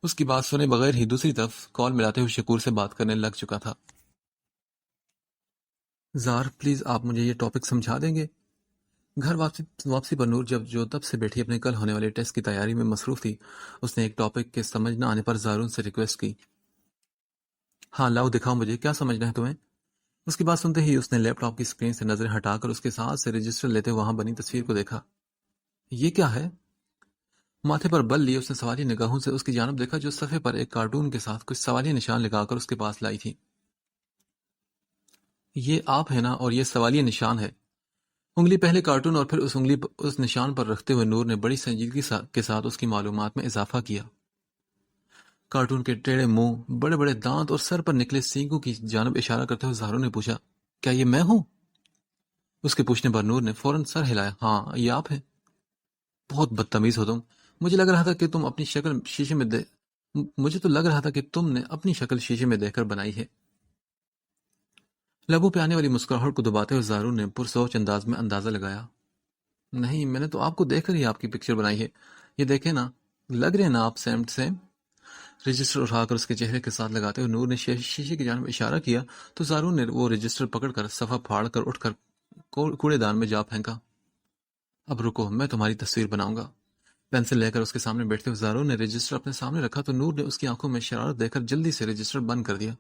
اس کی بات سنے بغیر ہی دوسری طرف کال ملاتے ہوئے شکور سے بات کرنے لگ چکا تھا۔ زار پلیز آپ مجھے یہ ٹاپک سمجھا دیں گے؟
گھر واپسی پر نور جو تب سے بیٹھی اپنے کل ہونے والے ٹیسٹ کی تیاری میں مصروف تھی، اس نے ایک ٹاپک کے سمجھ نہ آنے پر زارون سے ریکویسٹ کی، ہاں لاؤ دکھاؤ مجھے، کیا سمجھنا ہے تمہیں؟ اس کی بات سنتے ہی اس نے لیپ ٹاپ کی اسکرین سے نظریں ہٹا کر اس کے ساتھ سے رجسٹر لیتے وہاں بنی تصویر کو دیکھا۔ یہ کیا ہے؟ ماتھے پر بل لیے اس نے سوالی نگاہوں سے اس کی جانب دیکھا جو صفحے پر ایک کارٹون کے ساتھ کچھ سوالی نشان لگا کر اس کے پاس لائی تھی۔ یہ آپ ہے نا، اور یہ سوالیہ نشان ہے۔ انگلی پہلے کارٹون اور پھر اس انگلی اس نشان پر رکھتے ہوئے نور نے بڑی سنجیدگی کے ساتھ اس کی معلومات میں اضافہ کیا۔ کارٹون کے ٹیڑھے منہ، بڑے بڑے دانت اور سر پر نکلے سینگوں کی جانب اشارہ کرتے ہوئے زہروں نے پوچھا، کیا یہ میں ہوں؟ اس کے پوچھنے پر نور نے فوراً سر ہلایا، ہاں یہ آپ ہے۔ بہت بدتمیز ہو تم، مجھے لگ رہا تھا کہ تم اپنی شکل شیشے میں مجھے تو لگ رہا تھا کہ تم نے اپنی شکل شیشے میں دیکھ کر بنائی ہے۔ لبوں پہ آنے والی مسکراہٹ کو دباتے ہوئے زارو نے پرسوچ انداز میں اندازہ لگایا، نہیں میں نے تو آپ کو دیکھ کر ہی آپ کی پکچر بنائی ہے، یہ دیکھیں نا، لگ رہے ہیں نا آپ سیم سیم۔ رجسٹر اٹھا کر اس کے چہرے کے ساتھ لگاتے ہوئے نور نے شیشے کی جانب اشارہ کیا تو زارو نے وہ رجسٹر پکڑ کر صفحہ پھاڑ کر اٹھ کر کوڑے دان میں جا پھینکا۔ اب رکو، میں تمہاری تصویر بناؤں گا۔ پینسل لے کر اس کے سامنے بیٹھتے ہوئے زارو نے رجسٹر اپنے سامنے رکھا تو نور نے اس کی آنکھوں میں شرارت دیکھ کر جلدی سے رجسٹر بند کر دیا۔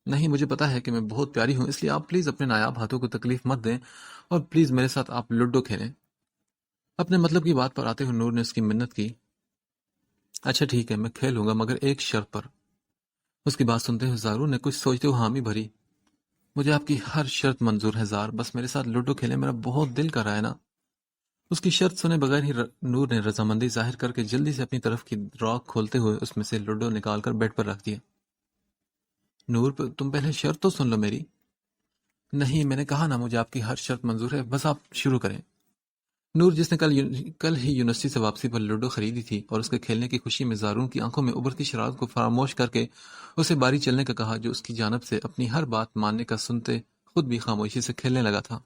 نہیں، مجھے پتا ہے کہ میں بہت پیاری ہوں، اس لیے آپ پلیز اپنے نایاب ہاتھوں کو تکلیف مت دیں اور پلیز میرے ساتھ آپ لوڈو کھیلیں۔ اپنے مطلب کی بات پر آتے ہوئے نور نے اس کی منت کی، اچھا ٹھیک ہے میں کھیلوں گا مگر ایک شرط پر۔ اس کی بات سنتے ہوئے زارو نے کچھ سوچتے ہوئے حامی بھری، مجھے آپ کی ہر شرط منظور ہے زار، بس میرے ساتھ لوڈو کھیلیں، میرا بہت دل کر رہا ہے نا۔ اس کی شرط سنے بغیر ہی نور نے رضامندی ظاہر کر کے جلدی سے اپنی طرف کی راک کھولتے ہوئے اس میں سے لوڈو نکال کر بیڈ پر رکھ دیا۔ نور تم پہلے شرط تو سن لو میری۔ نہیں، میں نے کہا نا مجھے آپ کی ہر شرط منظور ہے، بس آپ شروع کریں۔ نور جس نے کل ہی یونیورسٹی سے واپسی پر لوڈو خریدی تھی اور اس کے کھیلنے کی خوشی میں زارون کی آنکھوں میں ابھرتی شرارت کو فراموش کر کے اسے باری چلنے کا کہا جو اس کی جانب سے اپنی ہر بات ماننے کا سنتے خود بھی خاموشی سے کھیلنے لگا تھا۔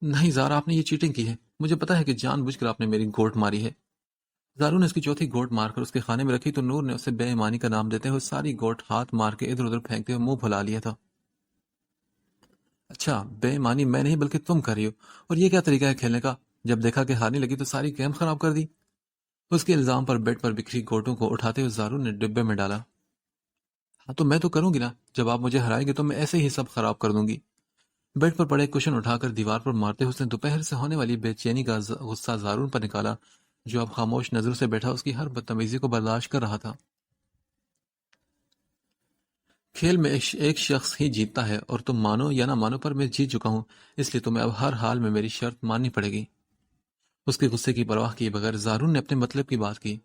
نہیں زارا، آپ نے یہ چیٹنگ کی ہے، مجھے پتا ہے کہ جان بوجھ کر آپ نے میری گوٹ ماری ہے۔ زارو نے اس کی چوتھی گوٹ مار کر اس کے خانے میں رکھی تو نور نے اسے بے ایمانی کا نام دیتے ہوئے ساری گوٹ ہاتھ مار کے ادھر ادھر پھینکتے ہوئے منہ پھلا لیا تھا۔ اچھا، بے ایمانی میں نہیں بلکہ تم کر رہی ہو، اور یہ کیا طریقہ ہے کھیلنے کا؟ جب دیکھا کہ ہارنے لگی تو ساری گیم خراب کر دی۔ اس کے الزام پر بیڈ پر بکھری گوٹوں کو اٹھاتے ہوئے زارو نے ڈبے میں ڈالا، ہاں تو میں تو کروں گی نا، جب آپ مجھے ہرائیں گے تو میں ایسے ہی سب خراب کر دوں گی۔ بیڈ پر پڑے کشن اٹھا کر دیوار پر مارتے ہوئے اس نے دوپہر سے ہونے والی بے چینی کا غصہ زارون پر نکالا جو اب خاموش نظروں سے بیٹھا اس کی ہر بدتمیزی کو برداشت کر رہا تھا۔ کھیل میں ایک شخص ہی جیتتا ہے اور تم مانو یا نہ مانو پر میں جیت چکا ہوں، اس لیے تمہیں اب ہر حال میں میری شرط ماننی پڑے گی۔ اس کے غصے کی پرواہ کیے بغیر زارون نے اپنے مطلب کی بات کی،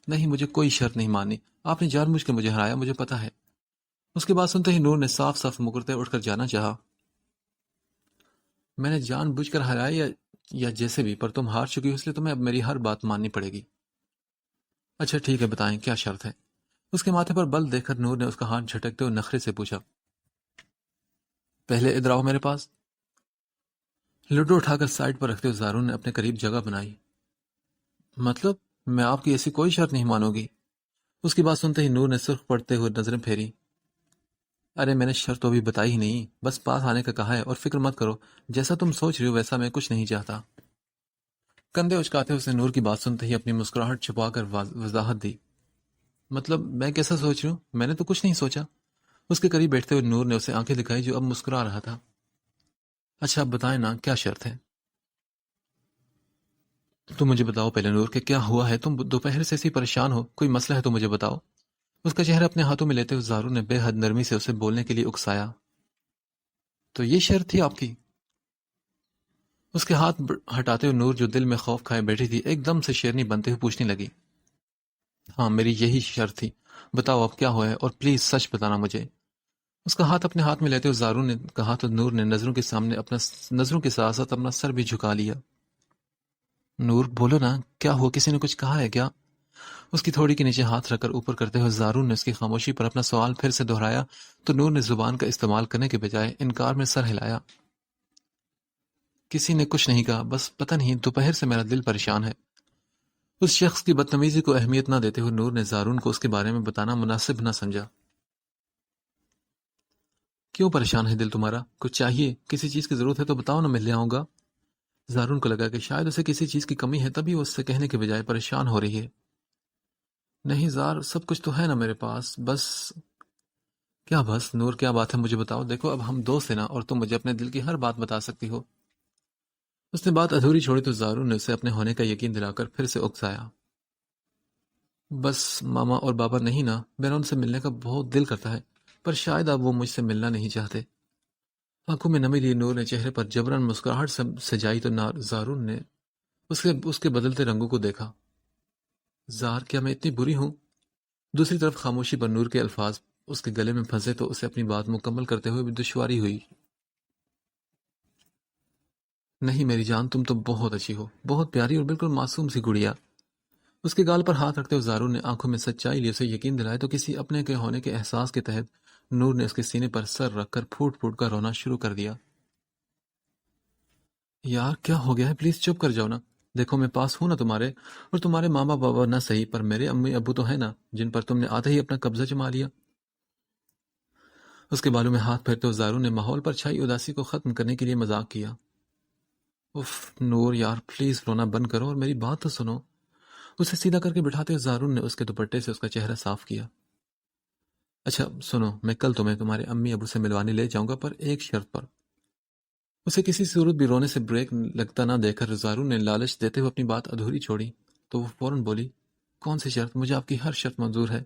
نہیں مجھے کوئی شرط نہیں ماننی، آپ نے جان بوجھ کے مجھے ہرایا، مجھے پتا ہے۔ اس کی بات سنتے ہی نور نے صاف صاف مکرتے اٹھ کر جانا چاہا، میں نے جان بوجھ کر ہرایا یا جیسے بھی، پر تم ہار چکی ہو اس لیے تمہیں اب میری ہر بات ماننی پڑے گی۔ اچھا ٹھیک ہے، بتائیں کیا شرط ہے؟ اس کے ماتھے پر بل دیکھ کر نور نے اس کا ہاتھ جھٹکتے ہوئے نخرے سے پوچھا، پہلے ادھر آؤ میرے پاس۔ لوڈو اٹھا کر سائڈ پر رکھتے ہوئے زارون نے اپنے قریب جگہ بنائی، مطلب میں آپ کی ایسی کوئی شرط نہیں مانوں گی۔ اس کی بات سنتے ہی نور نے سرخ پڑتے ہوئے نظریں پھیری، ارے میں نے شرط تو ابھی بتائی ہی نہیں، بس پاس آنے کا کہا ہے، اور فکر مت کرو، جیسا تم سوچ رہی ہو ویسا میں کچھ نہیں چاہتا۔ کندھے اچکاتے اس نے نور کی بات سنتے ہی اپنی مسکراہٹ چھپا کر وضاحت دی، مطلب میں کیسا سوچ رہی ہوں؟ میں نے تو کچھ نہیں سوچا۔ اس کے قریب بیٹھتے ہوئے نور نے اسے آنکھیں دکھائی جو اب مسکرا رہا تھا، اچھا اب بتائیں نا کیا شرط ہے؟ تم مجھے بتاؤ پہلے نور کہ کیا ہوا ہے، تم دوپہر سے ایسی پریشان ہو، کوئی مسئلہ ہے تو مجھے بتاؤ۔ اس کا چہرہ اپنے ہاتھوں میں لیتے ہوئے زارو نے بے حد نرمی سے اسے بولنے کے لیے اکسایا، تو یہ شرط تھی آپ کی؟ اس کے ہاتھ ہٹاتے ہوئے نور جو دل میں خوف کھائے بیٹھی تھی ایک دم سے شیرنی بنتے ہوئے پوچھنے لگی، ہاں میری یہی شرط تھی، بتاؤ اب کیا ہوا ہے اور پلیز سچ بتانا مجھے۔ اس کا ہاتھ اپنے ہاتھ میں لیتے ہوئے زارو نے کہا تو نور نے نظروں کے سامنے نظروں کے ساتھ ساتھ اپنا سر بھی جھکا لیا۔ نور بولو نا، کیا ہوا، کسی نے کچھ کہا ہے کیا؟ اس کی تھوڑی کے نیچے ہاتھ رکھ کر اوپر کرتے ہوئے زارون نے اس کی خاموشی پر اپنا سوال پھر سے دہرایا تو نور نے زبان کا استعمال کرنے کے بجائے انکار میں سر ہلایا، کسی نے کچھ نہیں کہا، بس پتہ نہیں دوپہر سے میرا دل پریشان ہے۔ اس شخص کی بدتمیزی کو اہمیت نہ دیتے ہوئے نور نے زارون کو اس کے بارے میں بتانا مناسب نہ سمجھا،
کیوں پریشان ہے دل تمہارا؟ کچھ چاہیے؟ کسی چیز کی ضرورت ہے تو بتاؤ نا، میں لے آؤں گا۔ زارون کو لگا کہ شاید اسے کسی چیز کی کمی ہے، تبھی وہ اس سے کہنے کے بجائے پریشان ہو رہی ہے۔ نہیں زار، سب کچھ تو ہے نا میرے پاس، بس۔ کیا بس؟ نور کیا بات ہے مجھے بتاؤ، دیکھو اب ہم دوست ہیں نا، اور تم مجھے اپنے دل کی ہر بات بتا سکتی ہو۔ اس نے بات ادھوری چھوڑی تو زارون نے اسے اپنے ہونے کا یقین دلا کر پھر سے اکسایا۔ بس ماما اور بابا نہیں نا، میرا ان سے ملنے کا بہت دل کرتا ہے، پر شاید اب وہ مجھ سے ملنا نہیں چاہتے۔ آنکھوں میں نمی لیے نور نے چہرے پر جبران مسکراہٹ سجائی تو زارون نے اس کے بدلتے رنگوں کو دیکھا۔ زار، کیا میں اتنی بری ہوں؟ دوسری طرف خاموشی پر نور کے الفاظ اس کے گلے میں پھنسے تو اسے اپنی بات مکمل کرتے ہوئے بھی دشواری ہوئی۔ نہیں میری جان، تم تو بہت اچھی ہو، بہت پیاری اور بالکل معصوم سی گڑیا۔ اس کے گال پر ہاتھ رکھتے ہوئے زارون نے آنکھوں میں سچائی لیے اسے یقین دلائے تو کسی اپنے کے ہونے کے احساس کے تحت نور نے اس کے سینے پر سر رکھ کر پھوٹ پھوٹ کر رونا شروع کر دیا۔ یار کیا ہو گیا ہے؟ پلیز چپ کر جاؤ نا، دیکھو میں پاس ہوں نا تمہارے، اور تمہارے ماما بابا نہ صحیح پر میرے امی ابو تو ہے نا، جن پر تم نے آتے ہی اپنا قبضہ جما لیا۔ اس کے بالوں میں ہاتھ پھیرتے ہوئے زارون نے ماحول پر چھائی اداسی کو ختم کرنے کے لیے مذاق کیا۔ اف نور یار، پلیز رونا بند کرو اور میری بات تو سنو۔ اسے سیدھا کر کے بٹھاتے ہوئے زارون نے اس کے دوپٹے سے اس کا چہرہ صاف کیا۔ اچھا سنو، میں کل تمہیں تمہارے امی ابو سے ملوانے لے جاؤں گا، پر ایک شرط پر۔ اسے کسی صورت بھی رونے سے بریک لگتا نہ دیکھ کر زارون نے لالچ دیتے ہوئے اپنی بات ادھوری چھوڑی تو وہ فوراً بولی، کون سی شرط؟ مجھے آپ کی ہر شرط منظور ہے۔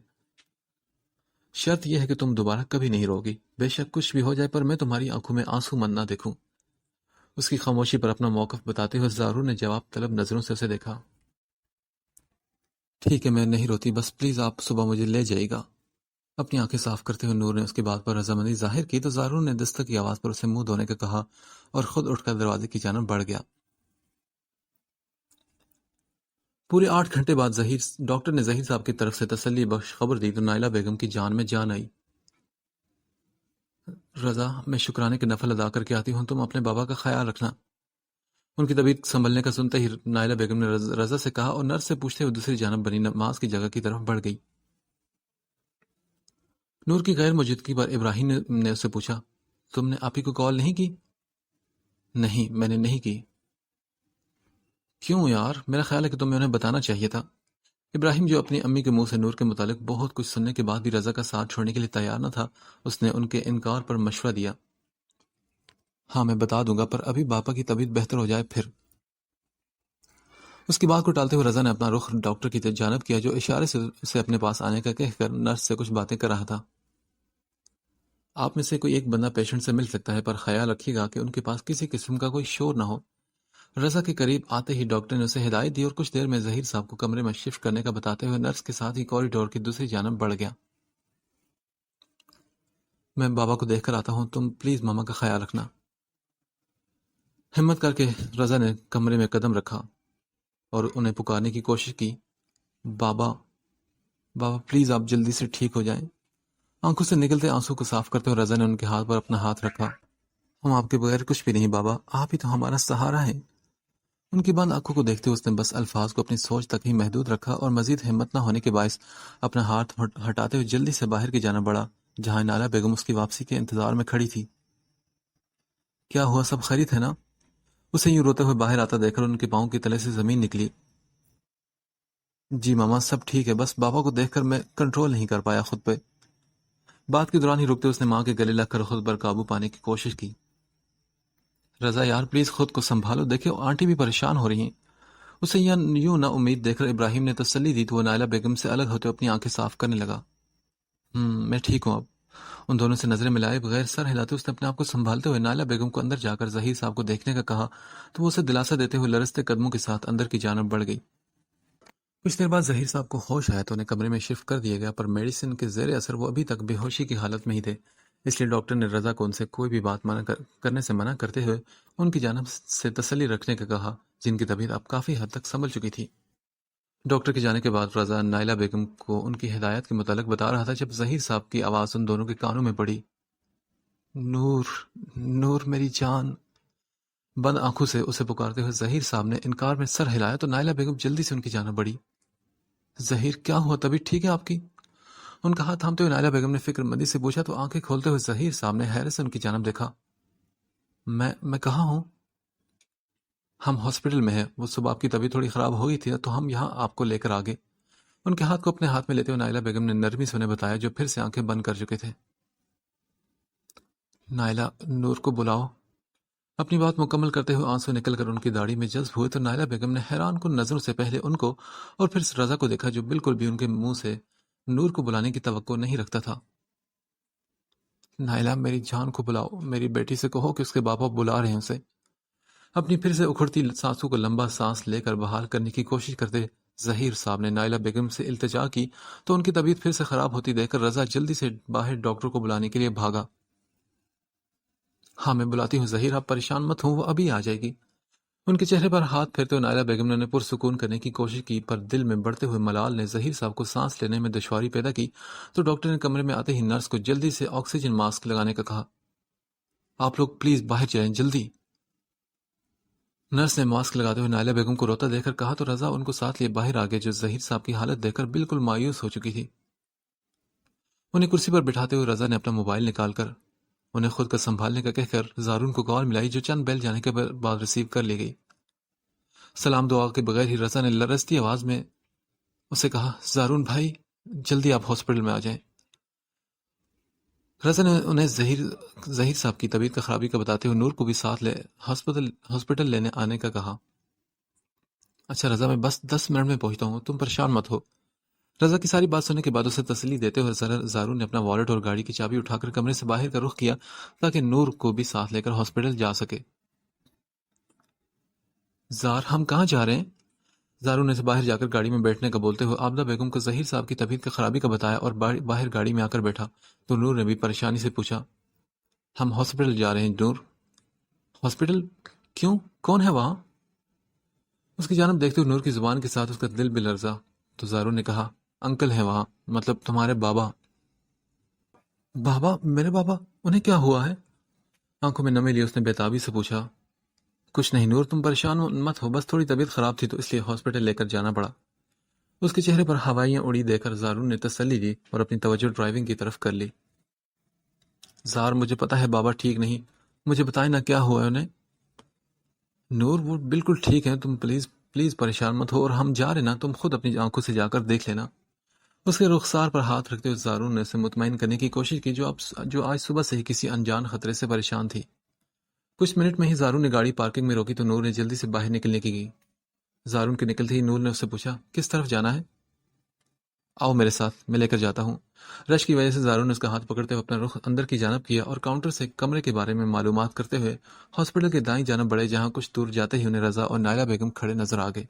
شرط یہ ہے کہ تم دوبارہ کبھی نہیں روگی، بے شک کچھ بھی ہو جائے، پر میں تمہاری آنکھوں میں آنسو من نہ دیکھوں۔ اس کی خاموشی پر اپنا موقف بتاتے ہوئے زارون نے جواب طلب نظروں سے اسے دیکھا۔ ٹھیک ہے میں نہیں روتی، بس پلیز آپ صبح مجھے لے جائے گا۔ اپنی آنکھیں صاف کرتے ہوئے نور نے اس کی بات پر رضامندی ظاہر کی تو زارون نے دستک کی آواز پر اسے منہ دھونے کا کہا اور خود اٹھ کر دروازے کی جانب بڑھ گیا۔ پورے 8 گھنٹے بعد ڈاکٹر نے ظہیر صاحب کی طرف سے تسلی بخش خبر دی تو نائلہ بیگم کی جان میں جان آئی۔ رضا، میں شکرانے کے نفل ادا کر کے آتی ہوں، تم اپنے بابا کا خیال رکھنا۔ ان کی طبیعت سنبھلنے کا سنتے ہی نائلہ بیگم نے رضا سے کہا اور نرس سے پوچھتے ہوئے دوسری جانب بنی نماز کی جگہ کی طرف بڑھ گئی۔ نور کی غیر موجودگی پر ابراہیم نے اس سے پوچھا، تم نے آپی کو کال نہیں کی؟ نہیں میں نے نہیں کی۔ کیوں یار؟ میرا خیال ہے کہ تمہیں انہیں بتانا چاہیے تھا۔ ابراہیم جو اپنی امی کے منہ سے نور کے متعلق بہت کچھ سننے کے بعد بھی رضا کا ساتھ چھوڑنے کے لیے تیار نہ تھا، اس نے ان کے انکار پر مشورہ دیا۔ ہاں میں بتا دوں گا، پر ابھی باپا کی طبیعت بہتر ہو جائے پھر۔ اس کی بات کو ٹالتے ہوئے رضا نے اپنا رخ ڈاکٹر کی جانب کیا جو اشارے سے اسے اپنے پاس آنے کا کہہ کر نرس سے کچھ باتیں کر رہا تھا۔ آپ میں سے کوئی ایک بندہ پیشنٹ سے مل سکتا ہے، پر خیال رکھیے گا کہ ان کے پاس کسی قسم کا کوئی شور نہ ہو۔ رضا کے قریب آتے ہی ڈاکٹر نے اسے ہدایت دی اور کچھ دیر میں ظہیر صاحب کو کمرے میں شفٹ کرنے کا بتاتے ہوئے نرس کے ساتھ ہی کوریڈور کی دوسری جانب بڑھ گیا۔ میں بابا کو دیکھ کر آتا ہوں، تم پلیز ماما کا خیال رکھنا۔ ہمت کر کے رضا نے کمرے میں قدم رکھا اور انہیں پکارنے کی کوشش کی، بابا بابا پلیز آپ جلدی سے ٹھیک ہو جائیں۔ آنکھوں سے نکلتے آنسو کو صاف کرتے ہوئے رضا نے ان کے ہاتھ پر اپنا ہاتھ رکھا۔ ہم آپ کے بغیر کچھ بھی نہیں بابا، آپ ہی تو ہمارا سہارا ہیں۔ ان کی بند آنکھوں کو دیکھتے ہوئے اس نے بس الفاظ کو اپنی سوچ تک ہی محدود رکھا اور مزید ہمت نہ ہونے کے باعث اپنا ہاتھ ہٹاتے ہوئے جلدی سے باہر کی جانب بڑھا جہاں نائلہ بیگم اس کی واپسی کے انتظار میں کھڑی تھی۔ کیا ہوا، سب خیریت ہے نا؟ اسے یوں روتے ہوئے باہر آتا دیکھ کر ان کے پاؤں کی تلے سے زمین نکلی۔ جی ماما سب ٹھیک ہے، بس بابا کو دیکھ کر میں کنٹرول نہیں کر پایا خود پہ۔ بات کے دوران ہی رکتے اس نے ماں کے گلے لگ کر خود پر قابو پانے کی کوشش کی۔ رضا یار پلیز خود کو سنبھالو، دیکھو آنٹی بھی پریشان ہو رہی ہیں۔ اسے یوں نہ امید دیکھ کر ابراہیم نے تسلی دی تو وہ نائلہ بیگم سے الگ ہوتے اپنی آنکھیں صاف کرنے لگا۔ میں ٹھیک ہوں اب۔ ان دونوں سے نظریں ملائے بغیر سر ہلاتے اس نے اپنے آپ کو سنبھالتے ہوئے نائلہ بیگم کو اندر جا کر ظہیر صاحب کو دیکھنے کا کہا تو وہ اسے دلاسا دیتے ہوئے لرزتے قدموں کے ساتھ اندر کی جانب بڑھ گئی۔ کچھ دیر بعد ظہیر صاحب کو ہوش آیا تو انہیں کمرے میں شفٹ کر دیا گیا، پر میڈیسن کے زیر اثر وہ ابھی تک بے ہوشی کی حالت میں ہی تھے، اس لیے ڈاکٹر نے رضا کو ان سے کوئی بھی بات کرنے سے منع کرتے ہوئے ان کی جانب سے تسلی رکھنے کا کہا، جن کی طبیعت اب کافی حد تک سنبھل چکی تھی۔ ڈاکٹر کے جانے کے بعد رضا نائلہ بیگم کو ان کی ہدایت کے متعلق بتا رہا تھا جب ظہیر صاحب کی آواز ان دونوں کے کانوں میں پڑی، نور نور میری جان۔ بند آنکھوں سے اسے پکارتے ہوئے ظہیر صاحب نے انکار میں سر ہلایا تو نائلہ بیگم جلدی سے ان کی جانب بڑھی۔ ظہیر کیا ہوا، طبیعت ٹھیک ہے آپ کی؟
ان کا ہاتھ تھامتے ہوئے نائلہ بیگم نے فکر مندی سے پوچھا تو آنکھیں کھولتے ہوئے ظہیر صاحب نے حیرت سے ان کی جانب دیکھا۔ میں کہاں ہوں؟ ہم ہاسپٹل میں ہیں، وہ صبح آپ کی طبیعت تھوڑی خراب ہو گئی تھی تو ہم یہاں آپ کو لے کر آگے۔ ان کے ہاتھ کو اپنے ہاتھ میں لیتے ہوئے نائلہ بیگم نے نرمی سے انہیں بتایا، جو پھر سے آنکھیں بند کر چکے تھے۔ نائلہ، نور کو بلاؤ۔ اپنی بات مکمل کرتے ہوئے آنسو نکل کر ان کی داڑھی میں جذب ہوئے تو نائلہ بیگم نے حیران کن نظروں سے پہلے ان کو اور پھر رضا کو دیکھا، جو بالکل بھی ان کے منہ سے نور کو بلانے کی توقع نہیں رکھتا تھا۔ نائلہ، میری جان کو بلاؤ، میری بیٹی سے کہو کہ اس کے باپا بلا رہے ہیں اسے۔ اپنی پھر سے اکھڑتی سانسوں کو لمبا سانس لے کر بحال کرنے کی کوشش کرتے ظہیر صاحب نے نائلہ بیگم سے التجا کی تو ان کی طبیعت پھر سے خراب ہوتی دیکھ کر رضا جلدی سے باہر ڈاکٹر کو بلانے کے لیے بھاگا۔ ہاں، میں بلاتی ہوں ظہیر، آپ پریشان مت ہوں، وہ ابھی آ جائے گی۔ ان کے چہرے پر ہاتھ پھیرتے ہوئے نائلہ بیگم نے انہیں پرسکون کرنے کی کوشش کی، پر دل میں بڑھتے ہوئے ملال نے ظہیر صاحب کو سانس لینے میں دشواری پیدا کی تو ڈاکٹر نے کمرے میں آتے ہی نرس کو جلدی سے آکسیجن ماسک لگانے کا کہا۔ آپ لوگ پلیز باہر چلیں، جلدی۔ نرس نے ماسک لگاتے ہوئے نائلہ بیگم کو روتا دیکھ کر کہا تو رضا ان کو ساتھ لیے باہر آ گئے، جو ظہیر صاحب کی حالت دیکھ کر بالکل مایوس ہو چکی تھی۔ انہیں کرسی پر بٹھاتے ہوئے رضا نے اپنا موبائل نکال کر انہیں خود کا سنبھالنے کا کہہ کر زارون کو کال ملائی، جو چند بیل جانے کے بعد ریسیو کر لی گئی۔ سلام دعا کے بغیر ہی رضا نے لرزتی آواز میں اسے کہا، زارون بھائی، جلدی آپ ہاسپٹل میں آ جائیں۔ رضا نے انہیں ظہیر صاحب کی طبیعت کا خرابی کا بتاتے ہوئے نور کو بھی ساتھ لے ہاسپٹل لینے آنے کا کہا۔ اچھا رضا، میں بس 10 منٹ میں پہنچتا ہوں، تم پریشان مت ہو۔ رضا کی ساری بات سننے کے بعد اسے تسلی دیتے ہوئے زارون نے اپنا والیٹ اور گاڑی کی چابی اٹھا کر کمرے سے باہر کا رخ کیا تاکہ نور کو بھی ساتھ لے کر ہاسپٹل جا سکے۔ زار، ہم کہاں جا رہے ہیں؟ زارون نے باہر جا کر گاڑی میں بیٹھنے کا بولتے ہوئے عابدہ بیگم کو ظہیر صاحب کی طبیعت کا خرابی کا بتایا اور باہر گاڑی میں آ کر بیٹھا تو نور نے بھی پریشانی سے پوچھا، ہم ہاسپٹل جا رہے ہیں نور۔ ہاسپٹل؟ کیوں؟ کون ہے وہاں؟ اس کی جانب دیکھتے ہوئے نور کی زبان کے ساتھ اس کا دل بھی لرزا تو زارون نے کہا، انکل ہے وہاں، مطلب تمہارے بابا۔ بابا؟ میرے بابا؟ انہیں کیا ہوا ہے؟ آنکھوں میں نمی لیے اس نے بےتابی سے پوچھا۔ کچھ نہیں نور، تم پریشان مت ہو، بس تھوڑی طبیعت خراب تھی تو اس لیے ہاسپٹل لے کر جانا پڑا۔ اس کے چہرے پر ہوائیاں اڑی دیکھ کر زارون نے تسلی لی اور اپنی توجہ ڈرائیونگ کی طرف کر لی۔ زار، مجھے پتا ہے بابا ٹھیک نہیں، مجھے بتائیں نا کیا ہوا ہے انہیں۔ نور، وہ بالکل ٹھیک ہیں، تم پلیز پریشان مت ہو، اور ہم جا رہے نا، تم خود اپنی آنکھوں سے جا کر دیکھ لینا۔ اس کے رخسار پر ہاتھ رکھتے ہوئے زارون نے اسے مطمئن کرنے کی کوشش کی، جو آج صبح سے ہی کسی انجان خطرے سے پریشان تھی۔ کچھ منٹ میں ہی زارون نے گاڑی پارکنگ میں روکی تو نور نے جلدی سے باہر نکلنے کی گئی۔ زارون کے نکلتے ہی نور نے اس سے پوچھا، کس طرف جانا ہے؟ آؤ میرے ساتھ، میں لے کر جاتا ہوں۔ رش کی وجہ سے زارون نے اس کا ہاتھ پکڑتے ہوئے اپنا رخ اندر کی جانب کیا اور کاؤنٹر سے کمرے کے بارے میں معلومات کرتے ہوئے ہاسپٹل کے دائیں جانب بڑھے، جہاں کچھ دور جاتے ہی انہیں رضا اور نائلہ بیگم کھڑے نظر آ گئے۔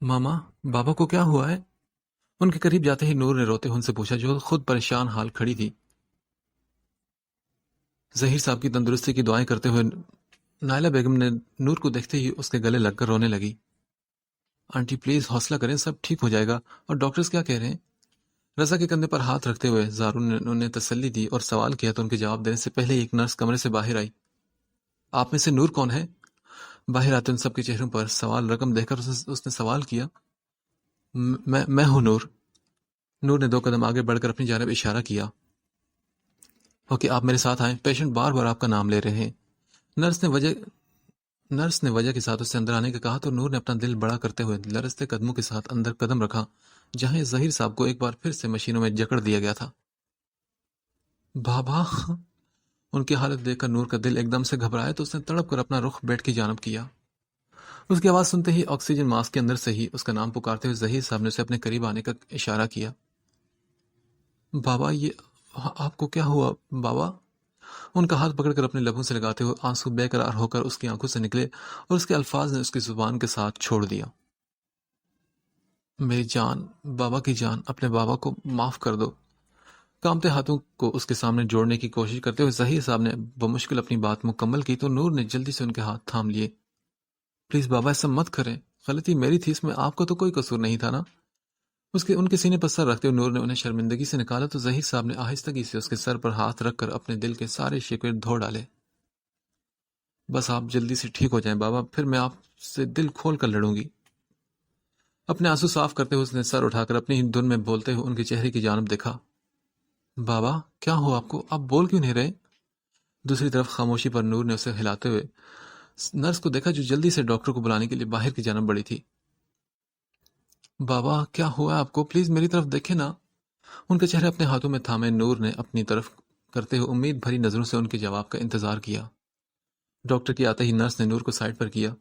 ماما، بابا کو کیا ہوا ہے؟ ان کے قریب جاتے ہی نور نے روتے ہوئے ان سے پوچھا، جو خود پریشان حال کھڑی تھی۔ ظہیر صاحب کی تندرستی کی دعائیں کرتے ہوئے نائلہ بیگم نے نور کو دیکھتے ہی اس کے گلے لگ کر رونے لگی۔ آنٹی پلیز حوصلہ کریں، سب ٹھیک ہو جائے گا۔ اور ڈاکٹرز کیا کہہ رہے ہیں؟ رضا کے کندھے پر ہاتھ رکھتے ہوئے زارون نے انہیں تسلی دی اور سوال کیا تو ان کے جواب دینے سے پہلے ہی ایک نرس کمرے سے باہر آئی۔ آپ میں سے نور کون ہے؟ باہر آتے ان سب کے چہروں پر سوال رقم دیکھ کر اس نے سوال کیا، میں ہوں نور۔ نور نے 2 قدم آگے بڑھ کر اپنی جانب اشارہ کیا۔ اوکے، آپ میرے ساتھ آئیں، پیشنٹ بار بار آپ کا نام لے رہے ہیں۔ نرس نے وجہ کے ساتھ اس سے اندر آنے کا کہا تو نور نے اپنا دل بڑا کرتے ہوئے لرزتے قدموں کے ساتھ اندر قدم رکھا، جہاں ظہیر صاحب کو ایک بار پھر سے مشینوں میں جکڑ دیا گیا تھا۔ بابا! ان کی حالت دیکھ کر نور کا دل ایک دم سے گھبرایا تو اس نے تڑپ کر اپنا رخ بیڈ کی جانب کیا۔ اس کی آواز سنتے ہی آکسیجن ماسک کے اندر سے ہی اس کا نام پکارتے ہوئے ظہیر صاحب نے اسے اپنے قریب آنے کا اشارہ کیا۔ بابا، یہ آپ کو کیا ہوا بابا؟ ان کا ہاتھ پکڑ کر اپنے لبوں سے لگاتے ہوئے آنسو بے قرار ہو کر اس کی آنکھوں سے نکلے اور اس کے الفاظ نے اس کی زبان کے ساتھ چھوڑ دیا۔ میری جان، بابا کی جان، اپنے بابا کو معاف کر دو۔ کامتے ہاتھوں کو اس کے سامنے جوڑنے کی کوشش کرتے ہوئے ظہیر صاحب نے بمشکل اپنی بات مکمل کی تو نور نے جلدی سے ان کے ہاتھ تھام لیے۔ پلیز بابا، ایسا مت کریں، غلطی میری تھی، اس میں آپ کا تو کوئی قصور نہیں تھا نا۔ ان کے سینے پر سر رکھتے ہوئے نور نے انہیں شرمندگی سے نکالا تو ظہیر صاحب نے آہستگی سے اس کے سر پر ہاتھ رکھ کر اپنے دل کے سارے شکوے دھو ڈالے۔ بس آپ جلدی سے ٹھیک ہو جائیں بابا، پھر میں آپ سے دل کھول کر لڑوں گی۔
اپنے آنسو صاف کرتے ہوئے اس نے سر اٹھا کر اپنی دھن میں بولتے ہوئے ان کے چہرے کی جانب دیکھا۔ بابا کیا ہوا آپ کو؟ آپ بول کیوں نہیں رہے؟ دوسری طرف خاموشی پر نور نے اسے ہلاتے ہوئے نرس کو دیکھا جو جلدی سے ڈاکٹر کو بلانے کے لیے باہر کی جانب بڑھی تھی۔ بابا کیا ہوا ہے آپ کو؟ پلیز میری طرف دیکھیں نا۔ ان کے چہرے اپنے ہاتھوں میں تھامے نور نے اپنی طرف کرتے ہوئے امید بھری نظروں سے ان کے جواب کا انتظار کیا۔ ڈاکٹر کے آتے ہی نرس نے نور کو سائڈ پر کیا۔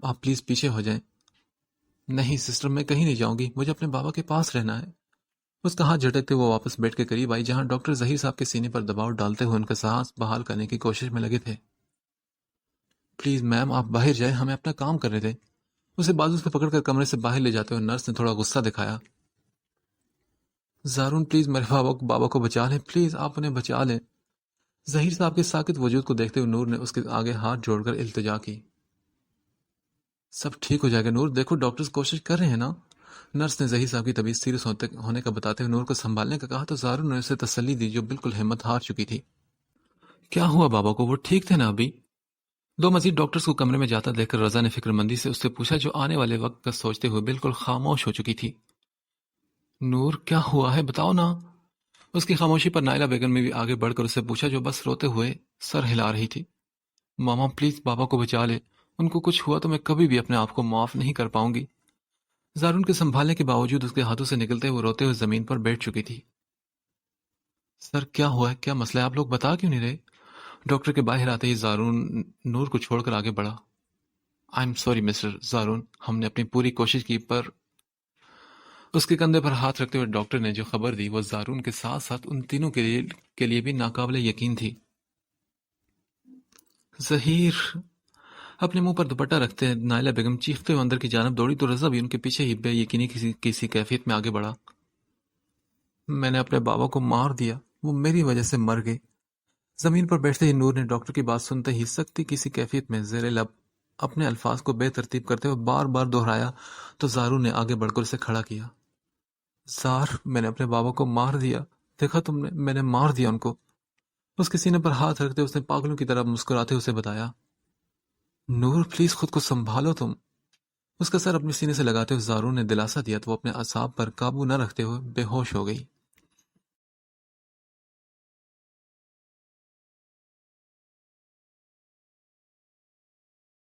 آپ پلیز پیچھے ہو جائیں۔ نہیں سسٹر، میں کہیں نہیں جاؤں گی، مجھے اپنے بابا کے پاس رہنا ہے۔ اس کا ہاتھ جھٹکتے وہ واپس بیٹھ کے قریب آئی جہاں ڈاکٹر ظہیر صاحب کے سینے پر دباؤ ڈالتے ہوئے ان کا سانس بحال کرنے کی کوشش میں لگے تھے۔ پلیز میم آپ باہر جائیں، ہمیں اپنا کام کرنے دیں۔ اسے بازو سے پکڑ کر کمرے سے باہر لے جاتے ہوئے نرس نے تھوڑا غصہ دکھایا۔ زارون پلیز میرے بابا کو بچا لیں، پلیز آپ انہیں بچا لیں۔ ظہیر صاحب کے ساکت وجود کو دیکھتے ہوئے نور نے اس کے آگے ہاتھ جوڑ کر التجا کی۔ سب ٹھیک ہو جائے گا نور، دیکھو ڈاکٹرز کوشش کر رہے ہیں نا۔ نرس نے ظہیر صاحب کی طبیعت سیریس ہونے کا بتاتے ہوئے نور کو سنبھالنے کا کہا تو زارون نے اسے تسلی دی جو بالکل ہمت ہار چکی تھی۔ کیا ہوا بابا کو؟ وہ ٹھیک تھے نا ابھی؟ دو مزید ڈاکٹرز کو کمرے میں جاتا دیکھ کر رضا نے فکر مندی سے اس سے پوچھا جو آنے والے وقت کا سوچتے ہوئے بالکل خاموش ہو چکی تھی۔ نور کیا ہوا ہے بتاؤ نا۔ اس کی خاموشی پر نائلہ بیگم نے بھی آگے بڑھ کر اسے پوچھا جو بس روتے ہوئے سر ہلا رہی تھی۔ ماما پلیز بابا کو بچا لے، ان کو کچھ ہوا تو میں کبھی بھی اپنے آپ کو معاف نہیں کر پاؤں گی۔ زارون کے سنبھالنے کے باوجود اس کے ہاتھوں سے نکلتے ہوئے روتے ہوئے زمین پر بیٹھ چکی تھی۔ سر کیا ہوا ہے؟ کیا مسئلہ ہے؟ آپ لوگ بتا کیوں نہیں رہے؟ ڈاکٹر کے باہر آتے ہی زارون نور کو چھوڑ کر آگے بڑھا۔ آئی ایم سوری مسٹر زارون، ہم نے اپنی پوری کوشش کی پر… اس کے کندھے پر ہاتھ رکھتے ہوئے ڈاکٹر نے جو خبر دی وہ زارون کے ساتھ ساتھ ان تینوں کے لیے بھی ناقابل یقین تھی۔ ظہیر… اپنے منہ پر دوپٹہ رکھتے نائلہ بیگم چیختے ہوئے اندر کی جانب دوڑی تو رضا بھی ان کے پیچھے ہی بے یقینی کسی کیفیت میں آگے بڑھا۔ میں نے اپنے بابا کو مار دیا، وہ میری وجہ سے مر گئے۔ زمین پر بیٹھتے ہی نور نے ڈاکٹر کی بات سنتے ہی سختی کسی کیفیت میں زیر لب اپنے الفاظ کو بے ترتیب کرتے ہوئے بار بار دہرایا تو زارون نے آگے بڑھ کر اسے کھڑا کیا۔ زار، میں نے اپنے بابا کو مار دیا، دیکھا تم نے، میں نے مار دیا ان کو۔ اس کے سینے پر ہاتھ رکھتے اس نے پاگلوں کی طرح مسکراتے اسے بتایا۔ نور پلیز خود کو سنبھالو تم۔ اس کا سر اپنے سینے سے لگاتے ہوئے زارون نے دلاسا دیا تو وہ اپنے اعصاب پر قابو نہ رکھتے ہوئے بے ہوش ہو گئی۔